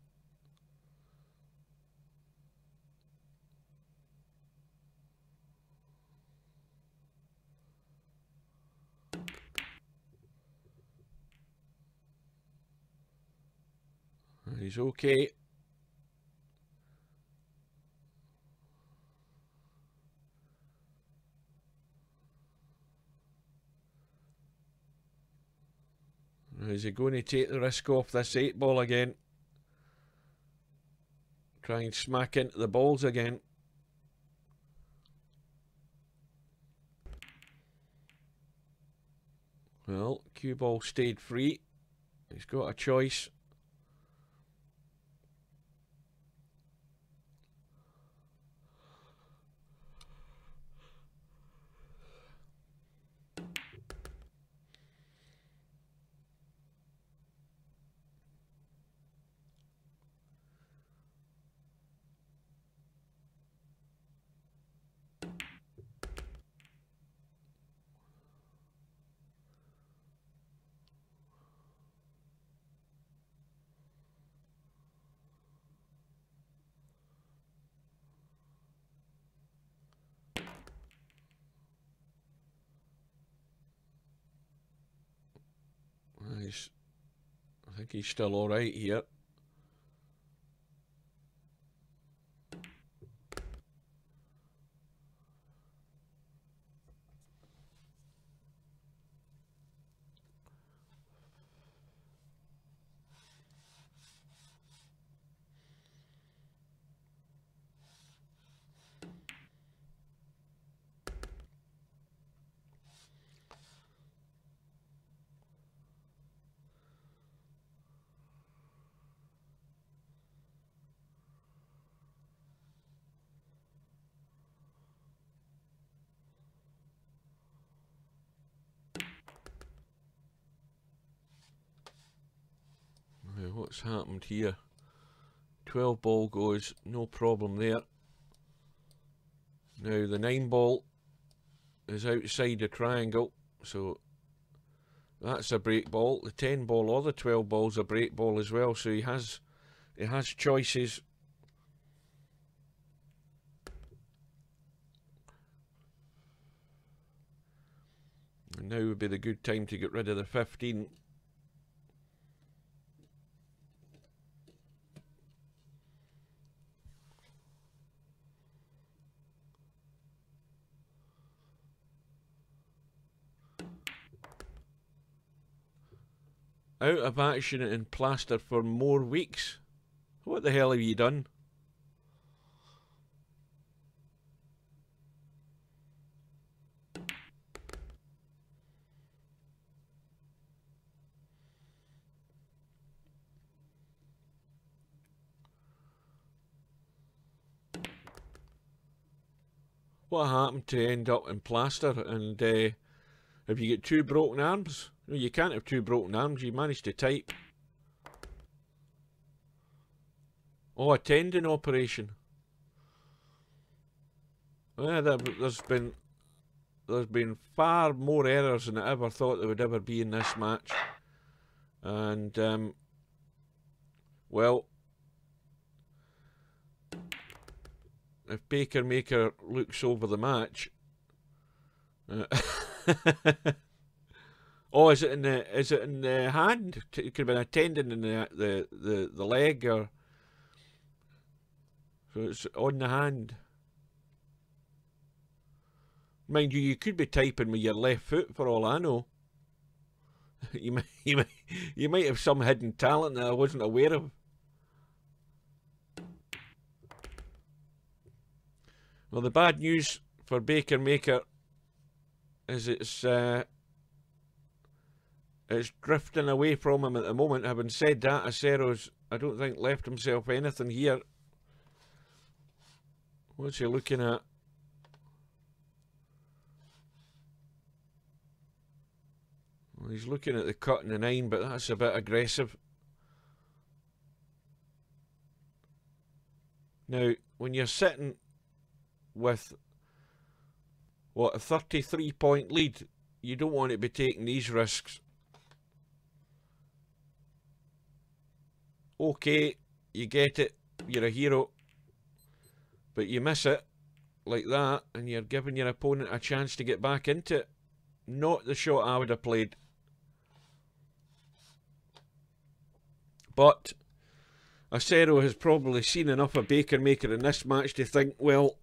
He's okay. Is he going to take the risk off this 8 ball again? Try and smack into the balls again. Well, cue ball stayed free. He's got a choice. I think he's still alright here. What's happened here? 12 ball goes, no problem there. Now the 9 ball is outside the triangle, so that's a break ball. The 10 ball or the 12 ball's a break ball as well, so he has choices. And now would be the good time to get rid of the 15. Out of action and plaster for more weeks. What the hell have you done? What happened to end up in plaster? And if you get 2 broken arms? No, you can't have 2 broken arms. You managed to type. Oh, a tendon operation. Yeah, there's been far more errors than I ever thought there would ever be in this match. And well, if Bakermaker looks over the match, oh, is it in the hand? It could have been a tendon in the leg, or so it's on the hand. Mind you, you could be typing with your left foot for all I know. you might have some hidden talent that I wasn't aware of. Well, the bad news for Bakermaker is it's drifting away from him at the moment. Having said that, Acero's, I don't think, left himself anything here. What's he looking at? Well, he's looking at the cut in the 9, but that's a bit aggressive. Now, when you're sitting with, what, a 33-point lead, you don't want to be taking these risks. Okay, you get it, you're a hero, but you miss it like that, and you're giving your opponent a chance to get back into it. Not the shot I would have played. But Acero has probably seen enough of Bakermaker in this match to think, well,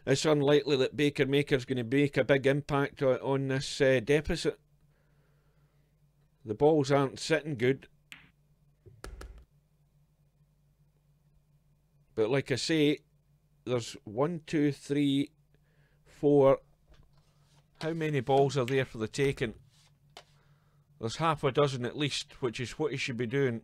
it's unlikely that Bakermaker's going to make a big impact on this deficit. The balls aren't sitting good. But like I say, there's 1, 2, 3, 4. How many balls are there for the taking? There's half a dozen at least, which is what he should be doing.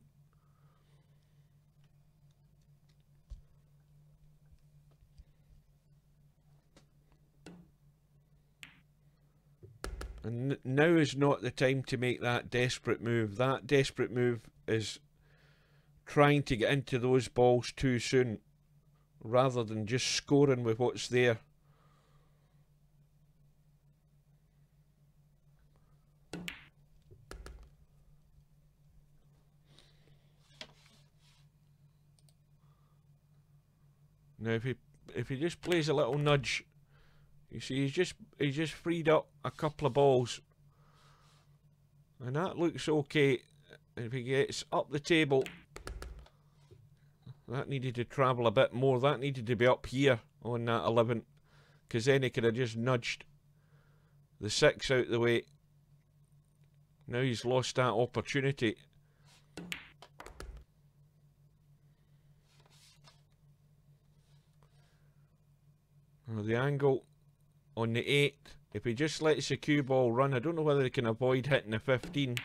And now is not the time to make that desperate move. That desperate move is trying to get into those balls too soon, rather than just scoring with what's there. Now if he just plays a little nudge, you see he's just freed up a couple of balls, and that looks okay. If he gets up the table, that needed to travel a bit more. That needed to be up here on that 11, because then he could have just nudged the 6 out the way. Now he's lost that opportunity. Well, the angle on the 8, if he just lets the cue ball run, I don't know whether he can avoid hitting the 15.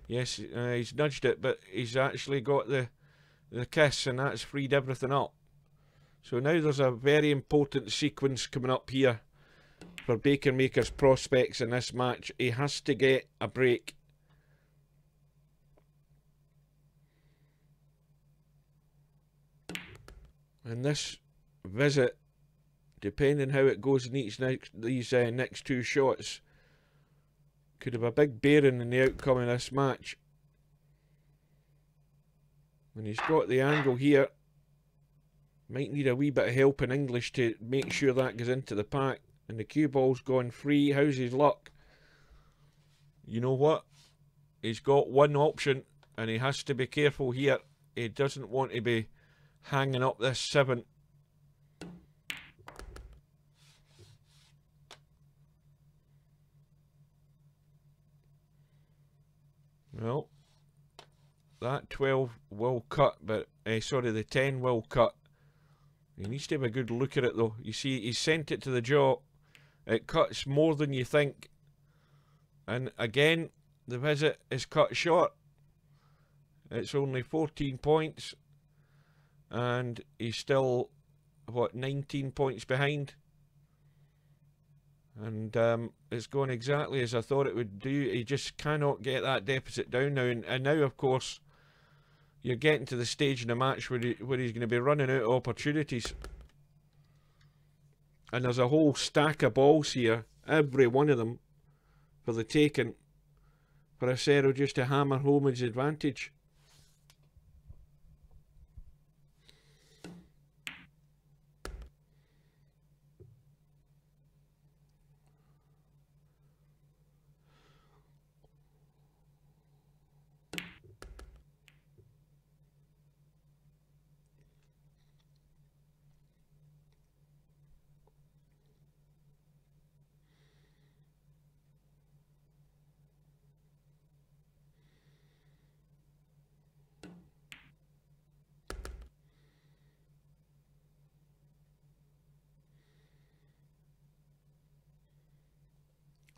Yes, he's nudged it, but he's actually got the kiss, and that's freed everything up. So now there's a very important sequence coming up here for Bakermaker's prospects in this match. He has to get a break. And this visit, depending how it goes in these next 2 shots, could have a big bearing in the outcome of this match. And he's got the angle here. Might need a wee bit of help in English to make sure that goes into the pack. And the cue ball's gone free. How's his luck? You know what? He's got one option, and he has to be careful here. He doesn't want to be hanging up this 7. Well, that 12 will cut, but sorry, the 10 will cut. He needs to have a good look at it though. You see, he sent it to the jaw. It cuts more than you think. And again, the visit is cut short. It's only 14 points. And he's still, what, 19 points behind. And it's going exactly as I thought it would do. He just cannot get that deficit down now. And now, of course, you're getting to the stage in the match where he's going to be running out of opportunities. And there's a whole stack of balls here, every one of them for the taking, for Acero just to hammer home his advantage.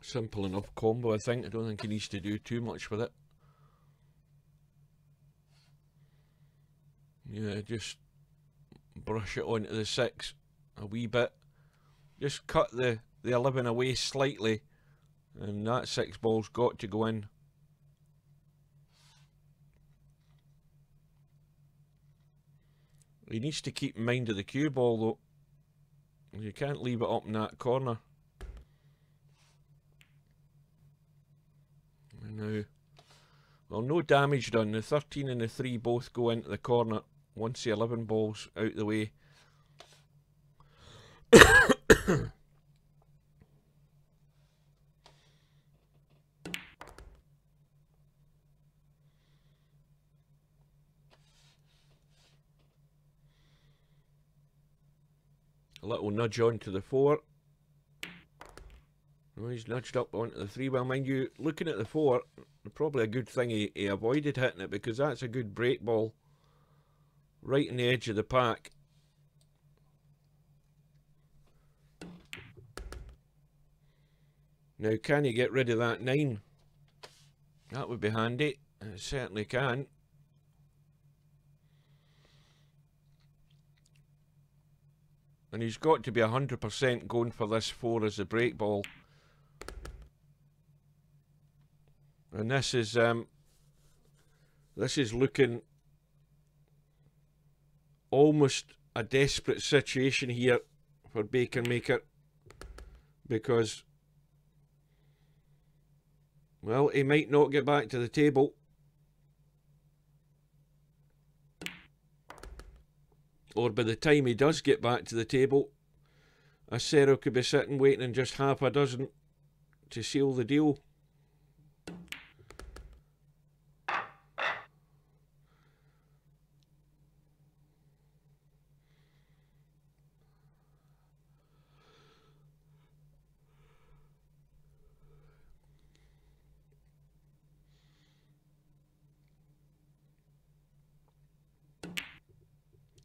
Simple enough combo, I think. I don't think he needs to do too much with it. Yeah, just brush it onto the 6 a wee bit. Just cut the 11 away slightly, and that 6 ball's got to go in. He needs to keep in mind of the cue ball though. You can't leave it up in that corner. And now, well, no damage done. The 13 and the 3 both go into the corner once the 11 ball's out the way. A little nudge onto the 4. Oh, he's nudged up onto the 3. Well, mind you, looking at the 4, probably a good thing he avoided hitting it, because that's a good break ball right in the edge of the pack. Now, can he get rid of that 9? That would be handy. It certainly can. And he's got to be 100% going for this 4 as a break ball. And this is looking almost a desperate situation here for Bakermaker, because, well, he might not get back to the table. Or by the time he does get back to the table, Acero could be sitting waiting in just half a dozen to seal the deal.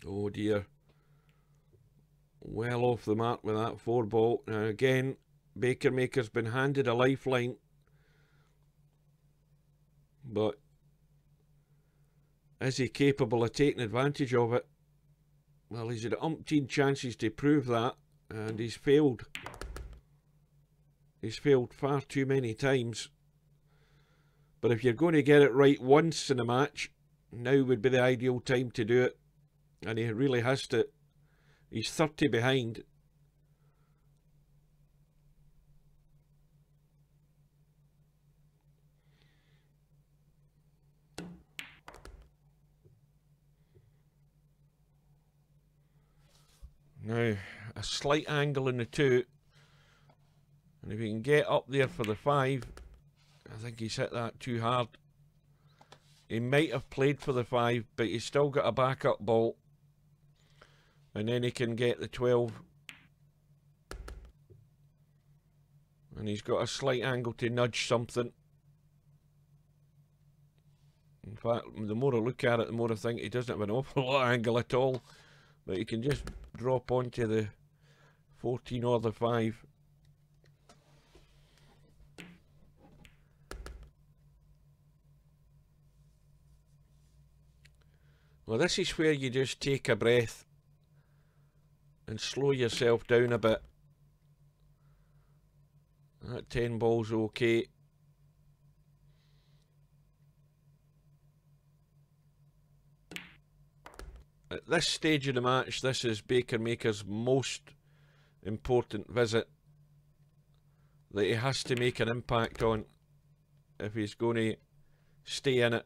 Oh dear. Well off the mark with that 4 ball. Now again, Bakermaker's been handed a lifeline. But is he capable of taking advantage of it? Well, he's had umpteen chances to prove that, and he's failed. He's failed far too many times. But if you're going to get it right once in a match, now would be the ideal time to do it. And he really has to. He's 30 behind. Now, a slight angle in the 2. And if he can get up there for the 5, I think he's hit that too hard. He might have played for the 5, but he's still got a backup ball. And then he can get the 12. And he's got a slight angle to nudge something. In fact, the more I look at it, the more I think he doesn't have an awful lot of angle at all. But he can just drop onto the 14 or the 5. Well, this is where you just take a breath and slow yourself down a bit. That 10 ball's okay. At this stage of the match, this is Bakermaker's most important visit that he has to make an impact on if he's going to stay in it.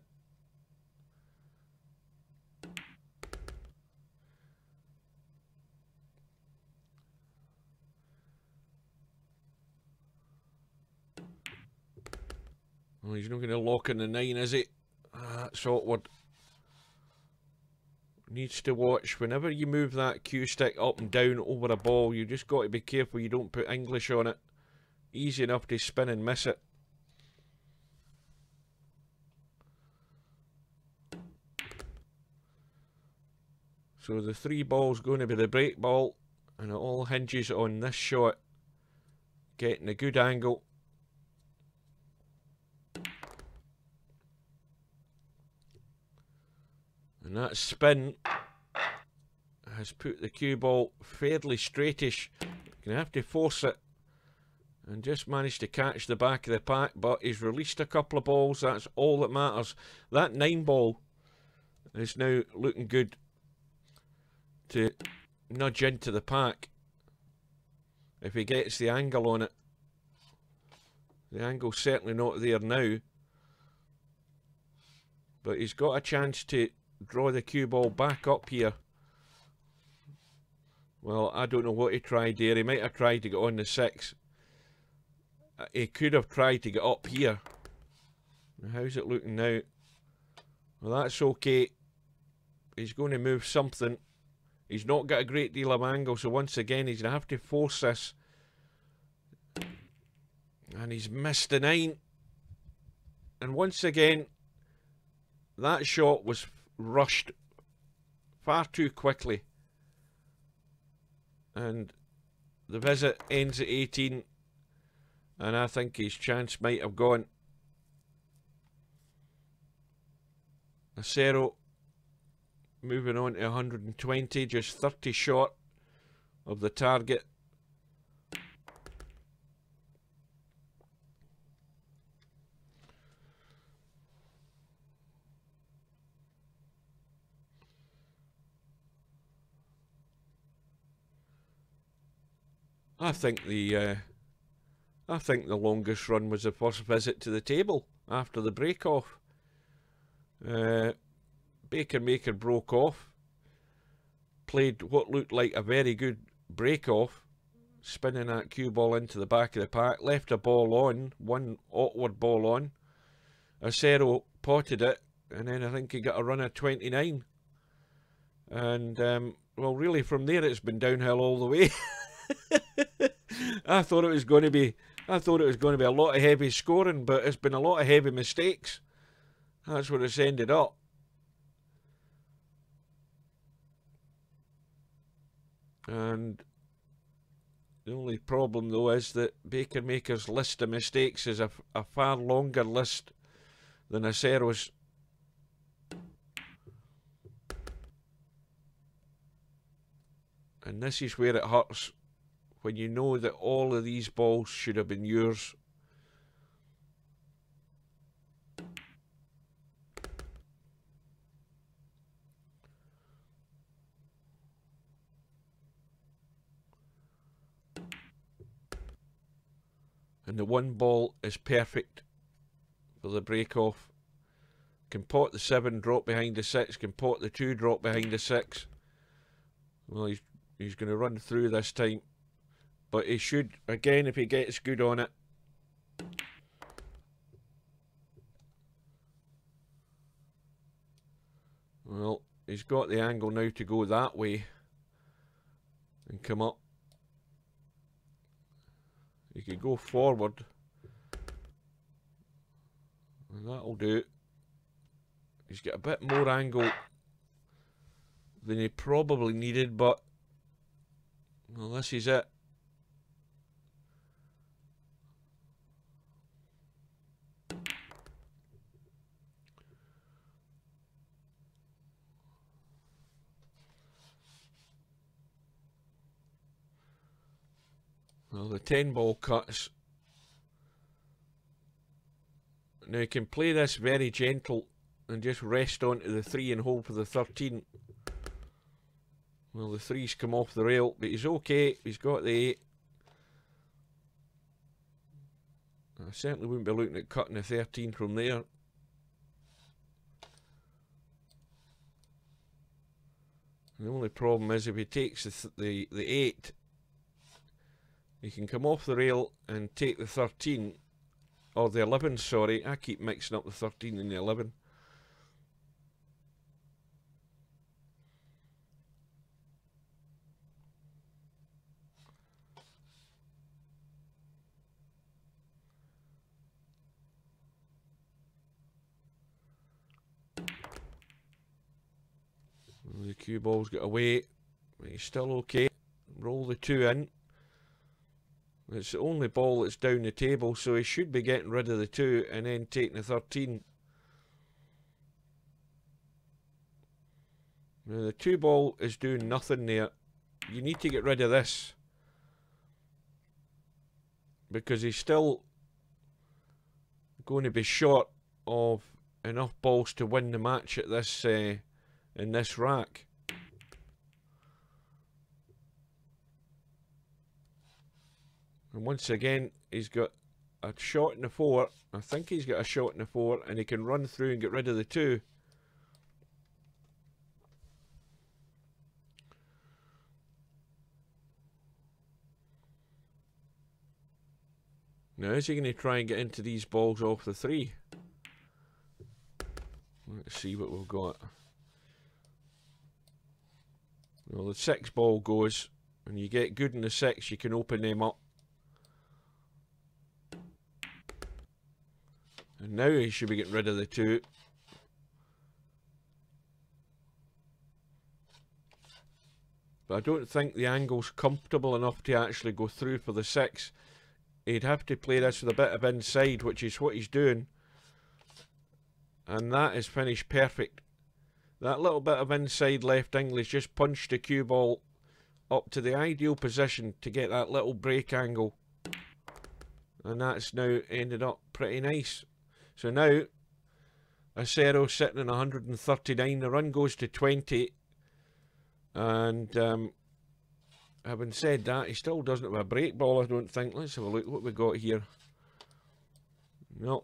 Well, he's not going to lock in the 9, is he? That's awkward. Needs to watch whenever you move that cue stick up and down over a ball. You just got to be careful you don't put English on it. Easy enough to spin and miss it. So the 3 ball's going to be the break ball, and it all hinges on this shot getting a good angle. And that spin has put the cue ball fairly straightish. You're going to have to force it, and just managed to catch the back of the pack, but he's released a couple of balls. That's all that matters. That 9 ball is now looking good to nudge into the pack if he gets the angle on it. The angle's certainly not there now, but he's got a chance to draw the cue ball back up here. Well, I don't know what he tried there. He might have tried to get on the 6. He could have tried to get up here. How's it looking now? Well, that's okay. He's going to move something. He's not got a great deal of angle, so once again he's going to have to force this. And he's missed the 9. And once again, that shot was rushed far too quickly. And the visit ends at 18. And I think his chance might have gone. Acero moving on to 120, just 30 short of the target. I think the longest run was the first visit to the table after the break off. Bakermaker broke off, played what looked like a very good break off, spinning that cue ball into the back of the pack, left a ball on, one awkward ball on. Acero potted it, and then I think he got a run of 29. And well, really from there it's been downhill all the way. I thought it was going to be a lot of heavy scoring, but it's been a lot of heavy mistakes. That's where it's ended up. And the only problem though is that Bakermaker's list of mistakes is a far longer list than Acero's. And this is where it hurts, when you know that all of these balls should have been yours. And the 1 ball is perfect for the break off. Can pot the 7, drop behind the 6, can pot the 2, drop behind the 6. Well, he's going to run through this time. But he should, again, if he gets good on it. Well, he's got the angle now to go that way and come up. He could go forward. And that'll do. He's got a bit more angle than he probably needed, but well, this is it. Well, the 10 ball cuts. Now you can play this very gentle and just rest onto the 3 and hold for the 13. Well, the 3's come off the rail, but he's okay. He's got the 8. I certainly wouldn't be looking at cutting a 13 from there. The only problem is if he takes the 8, he can come off the rail and take the 13, or the 11, sorry. I keep mixing up the 13 and the 11. The cue ball's got away, but he's still okay. Roll the 2 in. It's the only ball that's down the table, so he should be getting rid of the 2 and then taking the 13. Now the 2 ball is doing nothing there. You need to get rid of this, because he's still going to be short of enough balls to win the match at this in this rack. And once again, he's got a shot in the 4. I think he's got a shot in the 4, and he can run through and get rid of the 2. Now, is he going to try and get into these balls off the 3? Let's see what we've got. Well, the 6 ball goes, and you get good in the 6, you can open them up. And now he should be getting rid of the 2. But I don't think the angle's comfortable enough to actually go through for the 6. He'd have to play this with a bit of inside, which is what he's doing. And that is finished perfect. That little bit of inside left angle has just punched the cue ball up to the ideal position to get that little break angle. And that's now ended up pretty nice. So now, acero sitting in 139, the run goes to 20. And having said that, he still doesn't have a break ball, I don't think. Let's have a look what we got here. No.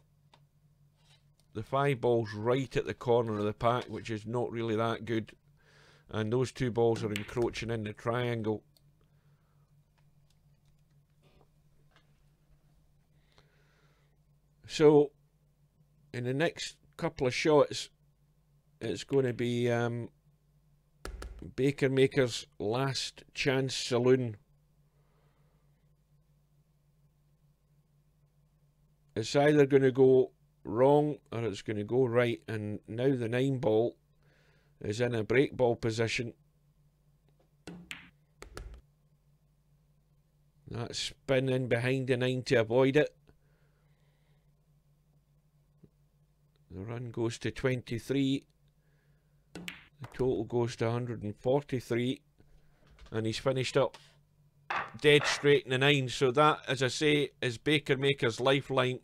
The 5 ball's right at the corner of the pack, which is not really that good. And those 2 balls are encroaching in the triangle. So, in the next couple of shots, it's going to be Bakermaker's last chance saloon. It's either going to go wrong or it's going to go right, and now the 9 ball is in a break ball position. That's spinning behind the 9 to avoid it. The run goes to 23. The total goes to 143. And he's finished up dead straight in the 9. So that, as I say, is Bakermaker's lifeline.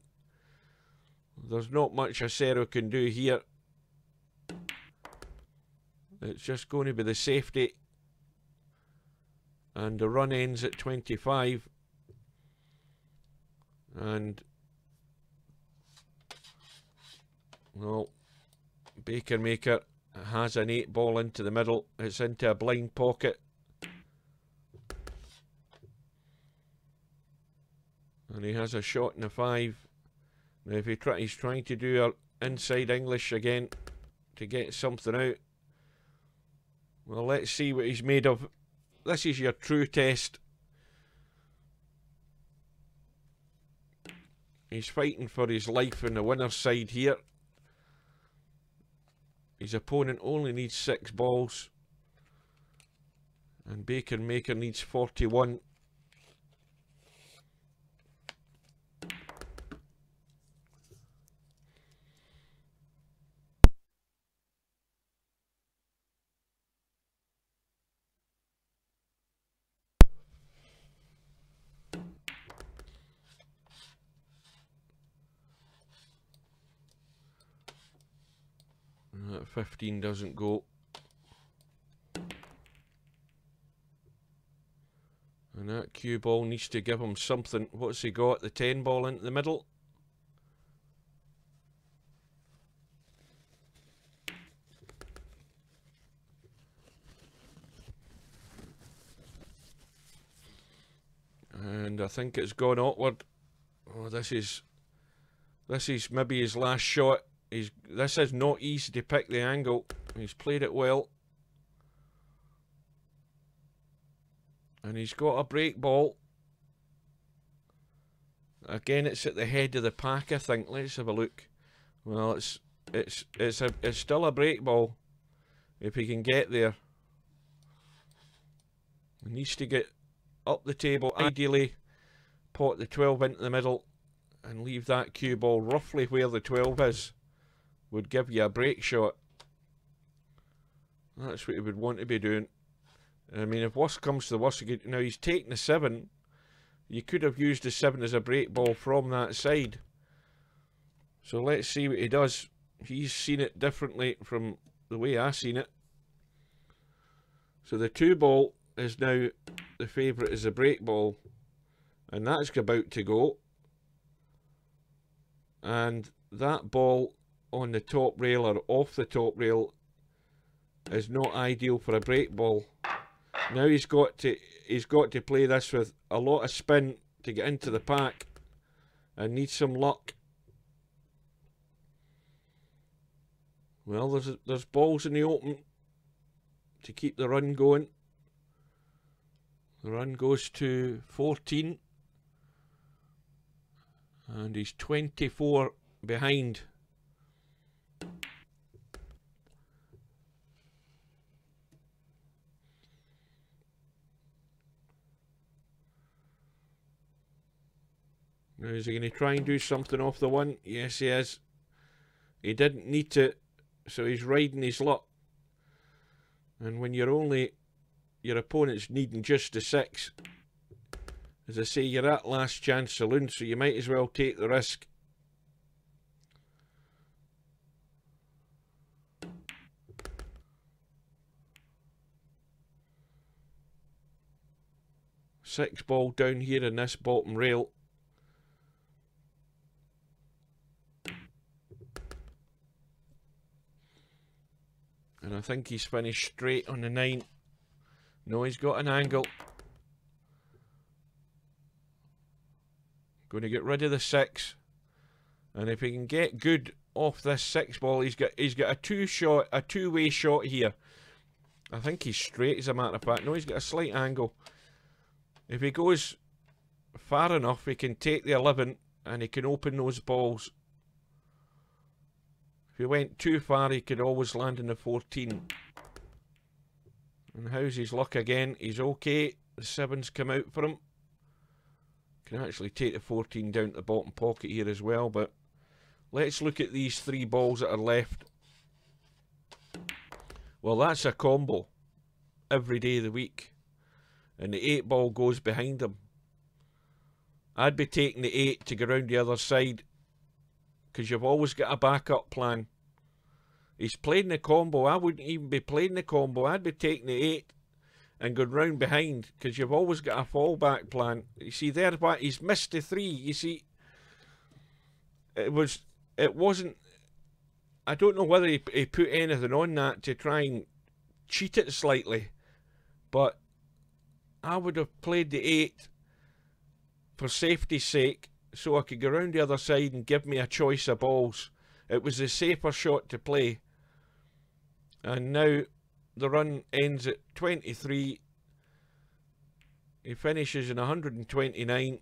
There's not much acero can do here. It's just going to be the safety. And the run ends at 25. And well, Bakermaker has an 8 ball into the middle. It's into a blind pocket. And he has a shot in the 5. Now if he's trying to do an inside English again to get something out. Well, let's see what he's made of. This is your true test. He's fighting for his life on the winner's side here. His opponent only needs 6 balls. And Bakermaker needs 41. That 15 doesn't go. cue ball needs to give him something. What's he got? The 10 ball into the middle. And I think it's gone outward. Oh, this is maybe his last shot. This is not easy to pick the angle. He's played it well. And he's got a break ball. Again, it's at the head of the pack, I think. Let's have a look. Well, it's still a break ball. If he can get there. He needs to get up the table. Ideally, pot the 12 into the middle and leave that cue ball roughly where the 12 is. Would give you a break shot. That's what he would want to be doing. I mean, if worst comes to the worst, now he's taking the 7. You could have used the 7 as a break ball from that side. So let's see what he does. He's seen it differently from the way I seen it. So the 2 ball is now the favourite as a break ball. And that's about to go. And that ball on the top rail or off the top rail is not ideal for a break ball. Now he's got to play this with a lot of spin to get into the pack and need some luck. Well, there's balls in the open to keep the run going. The run goes to 14 and he's 24 behind. Now, is he going to try and do something off the 1? Yes, he is. He didn't need to, so he's riding his luck. And when your opponent's needing just a 6, as I say, you're at last chance saloon, so you might as well take the risk. Six ball down here in this bottom rail. And I think he's finished straight on the 9. No, he's got an angle. Going to get rid of the 6. And if he can get good off this 6 ball, he's got a two-way shot here. I think he's straight as a matter of fact. No, he's got a slight angle. If he goes far enough, he can take the 11 and he can open those balls. If he went too far, he could always land in the 14. And how's his luck again? He's okay. The 7's come out for him. Can actually take the 14 down to the bottom pocket here as well, but let's look at these 3 balls that are left. Well, that's a combo every day of the week. And the 8 ball goes behind him. I'd be taking the 8 to go round the other side, because you've always got a backup plan. He's playing the combo. I wouldn't even be playing the combo. I'd be taking the 8 and going round behind, because you've always got a fallback plan. You see there, but he's missed the 3. You see, it wasn't. I don't know whether he put anything on that to try and cheat it slightly, but I would have played the 8 for safety's sake, so I could go round the other side and give me a choice of balls. It was the safer shot to play. And now the run ends at 23. He finishes in 129.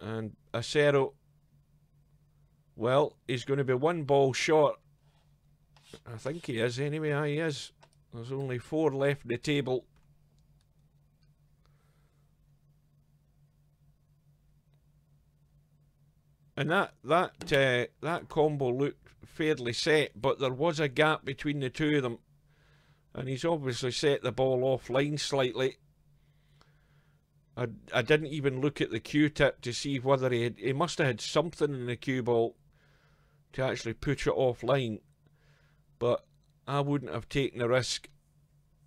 And Acero, well, he's going to be 1 ball short. I think he is anyway. He is. There's only 4 left in the table. And that combo looked fairly set, but there was a gap between the 2 of them. And he's obviously set the ball offline slightly. I didn't even look at the cue tip to see whether he must have had something in the cue ball to actually put it offline. But I wouldn't have taken the risk.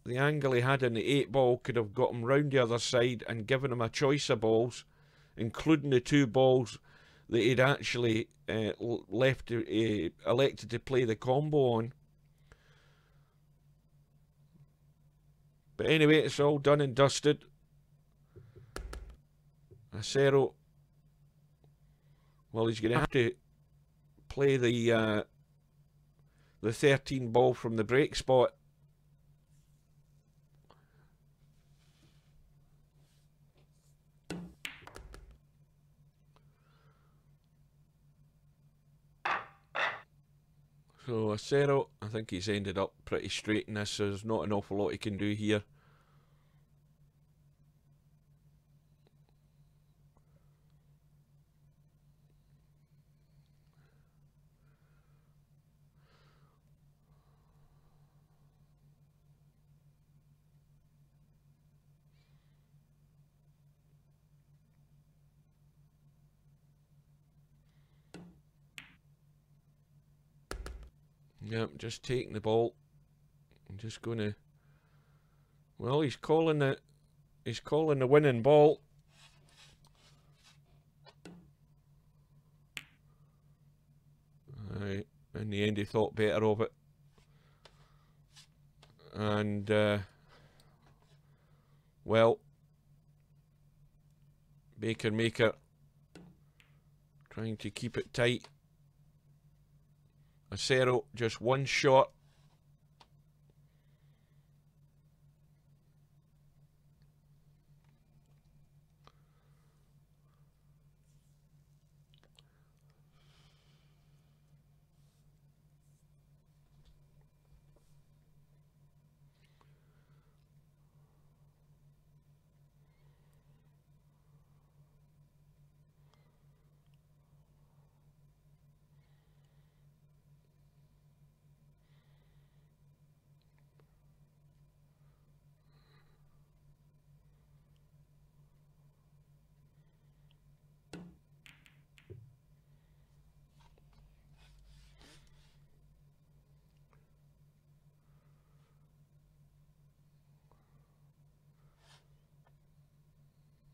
the angle he had in the 8 ball could have got him round the other side and given him a choice of balls, including the 2 balls that he'd actually elected to play the combo on. But anyway, it's all done and dusted. Acero, well, he's going to have to play the 13 ball from the break spot. So Acero, I think he's ended up pretty straight in this, so there's not an awful lot he can do here. Yep, just taking the ball. I'm just gonna. Well, he's calling the winning ball. In the end, he thought better of it, and well, bakermaker trying to keep it tight. Acero just one shot.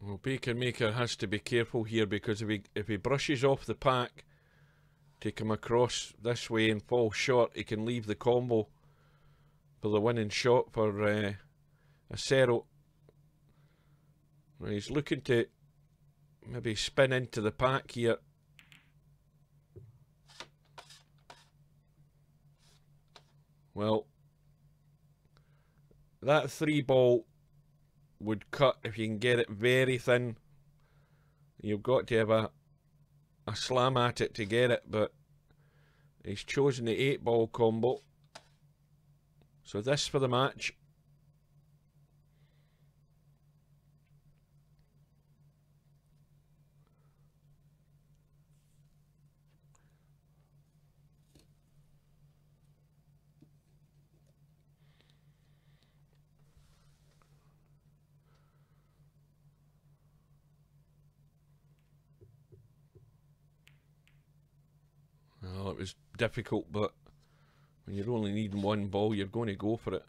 Well, bakermaker has to be careful here, because if he brushes off the pack to come across this way and fall short, he can leave the combo for the winning shot for Acero. Well, he's looking to maybe spin into the pack here. Well, that 3 ball would cut if you can get it very thin. You've got to have a slam at it to get it, but he's chosen the 8 ball combo. So this for the match. Well, it was difficult, but when you're only needing 1 ball, you're going to go for it.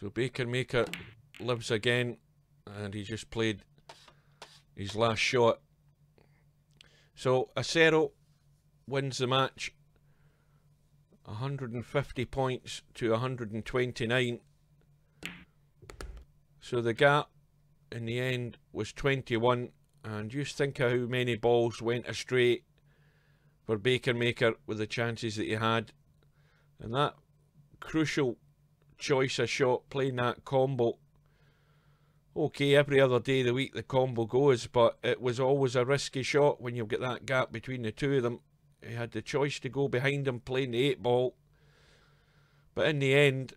So bakermaker lives again, and he just played his last shot. So Acero wins the match, 150 points to 129. So the gap in the end was 21, and just think of how many balls went astray for bakermaker with the chances that he had, and that crucial choice of shot, playing that combo. Okay, every other day of the week the combo goes, but it was always a risky shot when you've got that gap between the 2 of them. He had the choice to go behind him playing the 8 ball, but in the end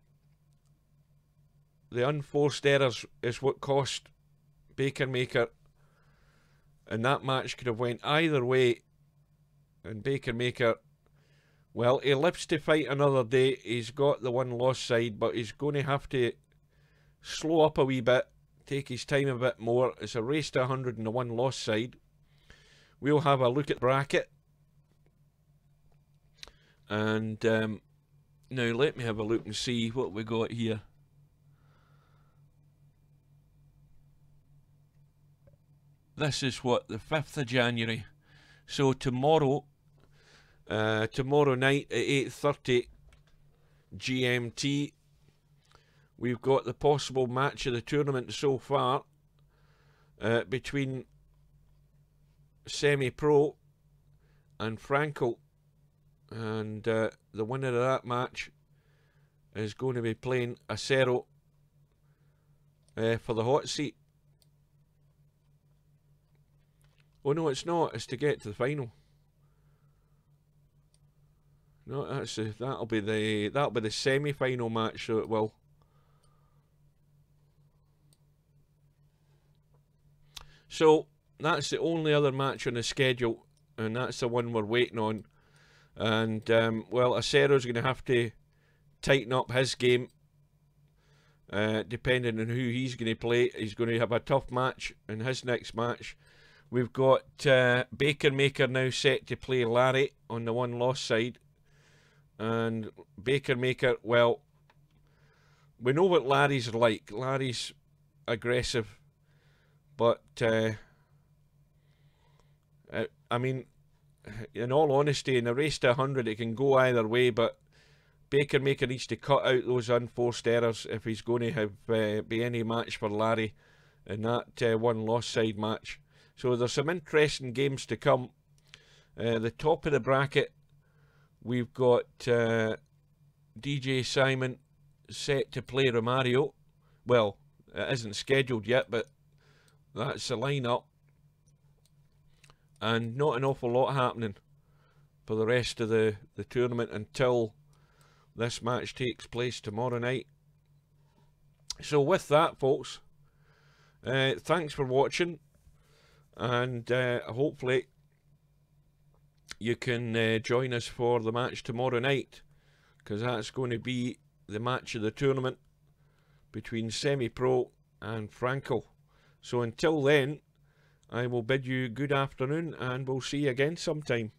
the unforced errors is what cost bakermaker, and that match could have went either way. And bakermaker, well, he lives to fight another day. He's got the 1 loss side, but he's going to have to slow up a wee bit, take his time a bit more. It's a race to 100 and the 1 loss side. We'll have a look at the bracket, and Now let me have a look and see what we got here. This is what, the 5th of January. So tomorrow, tomorrow night at 8:30 GMT, we've got the possible match of the tournament so far between Semi-Pro and Franco, and the winner of that match is going to be playing Acero for the hot seat. Oh no, it's not. It's to get to the final. No, that'll be the semi-final match. So it will. So that's the only other match on the schedule, and that's the one we're waiting on. And well, Acero's going to have to tighten up his game, depending on who he's going to play. He's going to have a tough match in his next match. We've got Bakermaker now set to play Larry on the one-loss side. And Bakermaker, well, we know what Larry's like. Larry's aggressive. But, I mean, in all honesty, in a race to 100, it can go either way. But Bakermaker needs to cut out those unforced errors if he's going to have be any match for Larry in that one-loss side match. So there's some interesting games to come. The top of the bracket, we've got DJ Simon set to play Romario. Well, it isn't scheduled yet, but that's the lineup. And not an awful lot happening for the rest of the tournament until this match takes place tomorrow night. So with that, folks, thanks for watching. And hopefully you can join us for the match tomorrow night, because that's going to be the match of the tournament between Semi-Pro and Franco. So until then, I will bid you good afternoon, and we'll see you again sometime.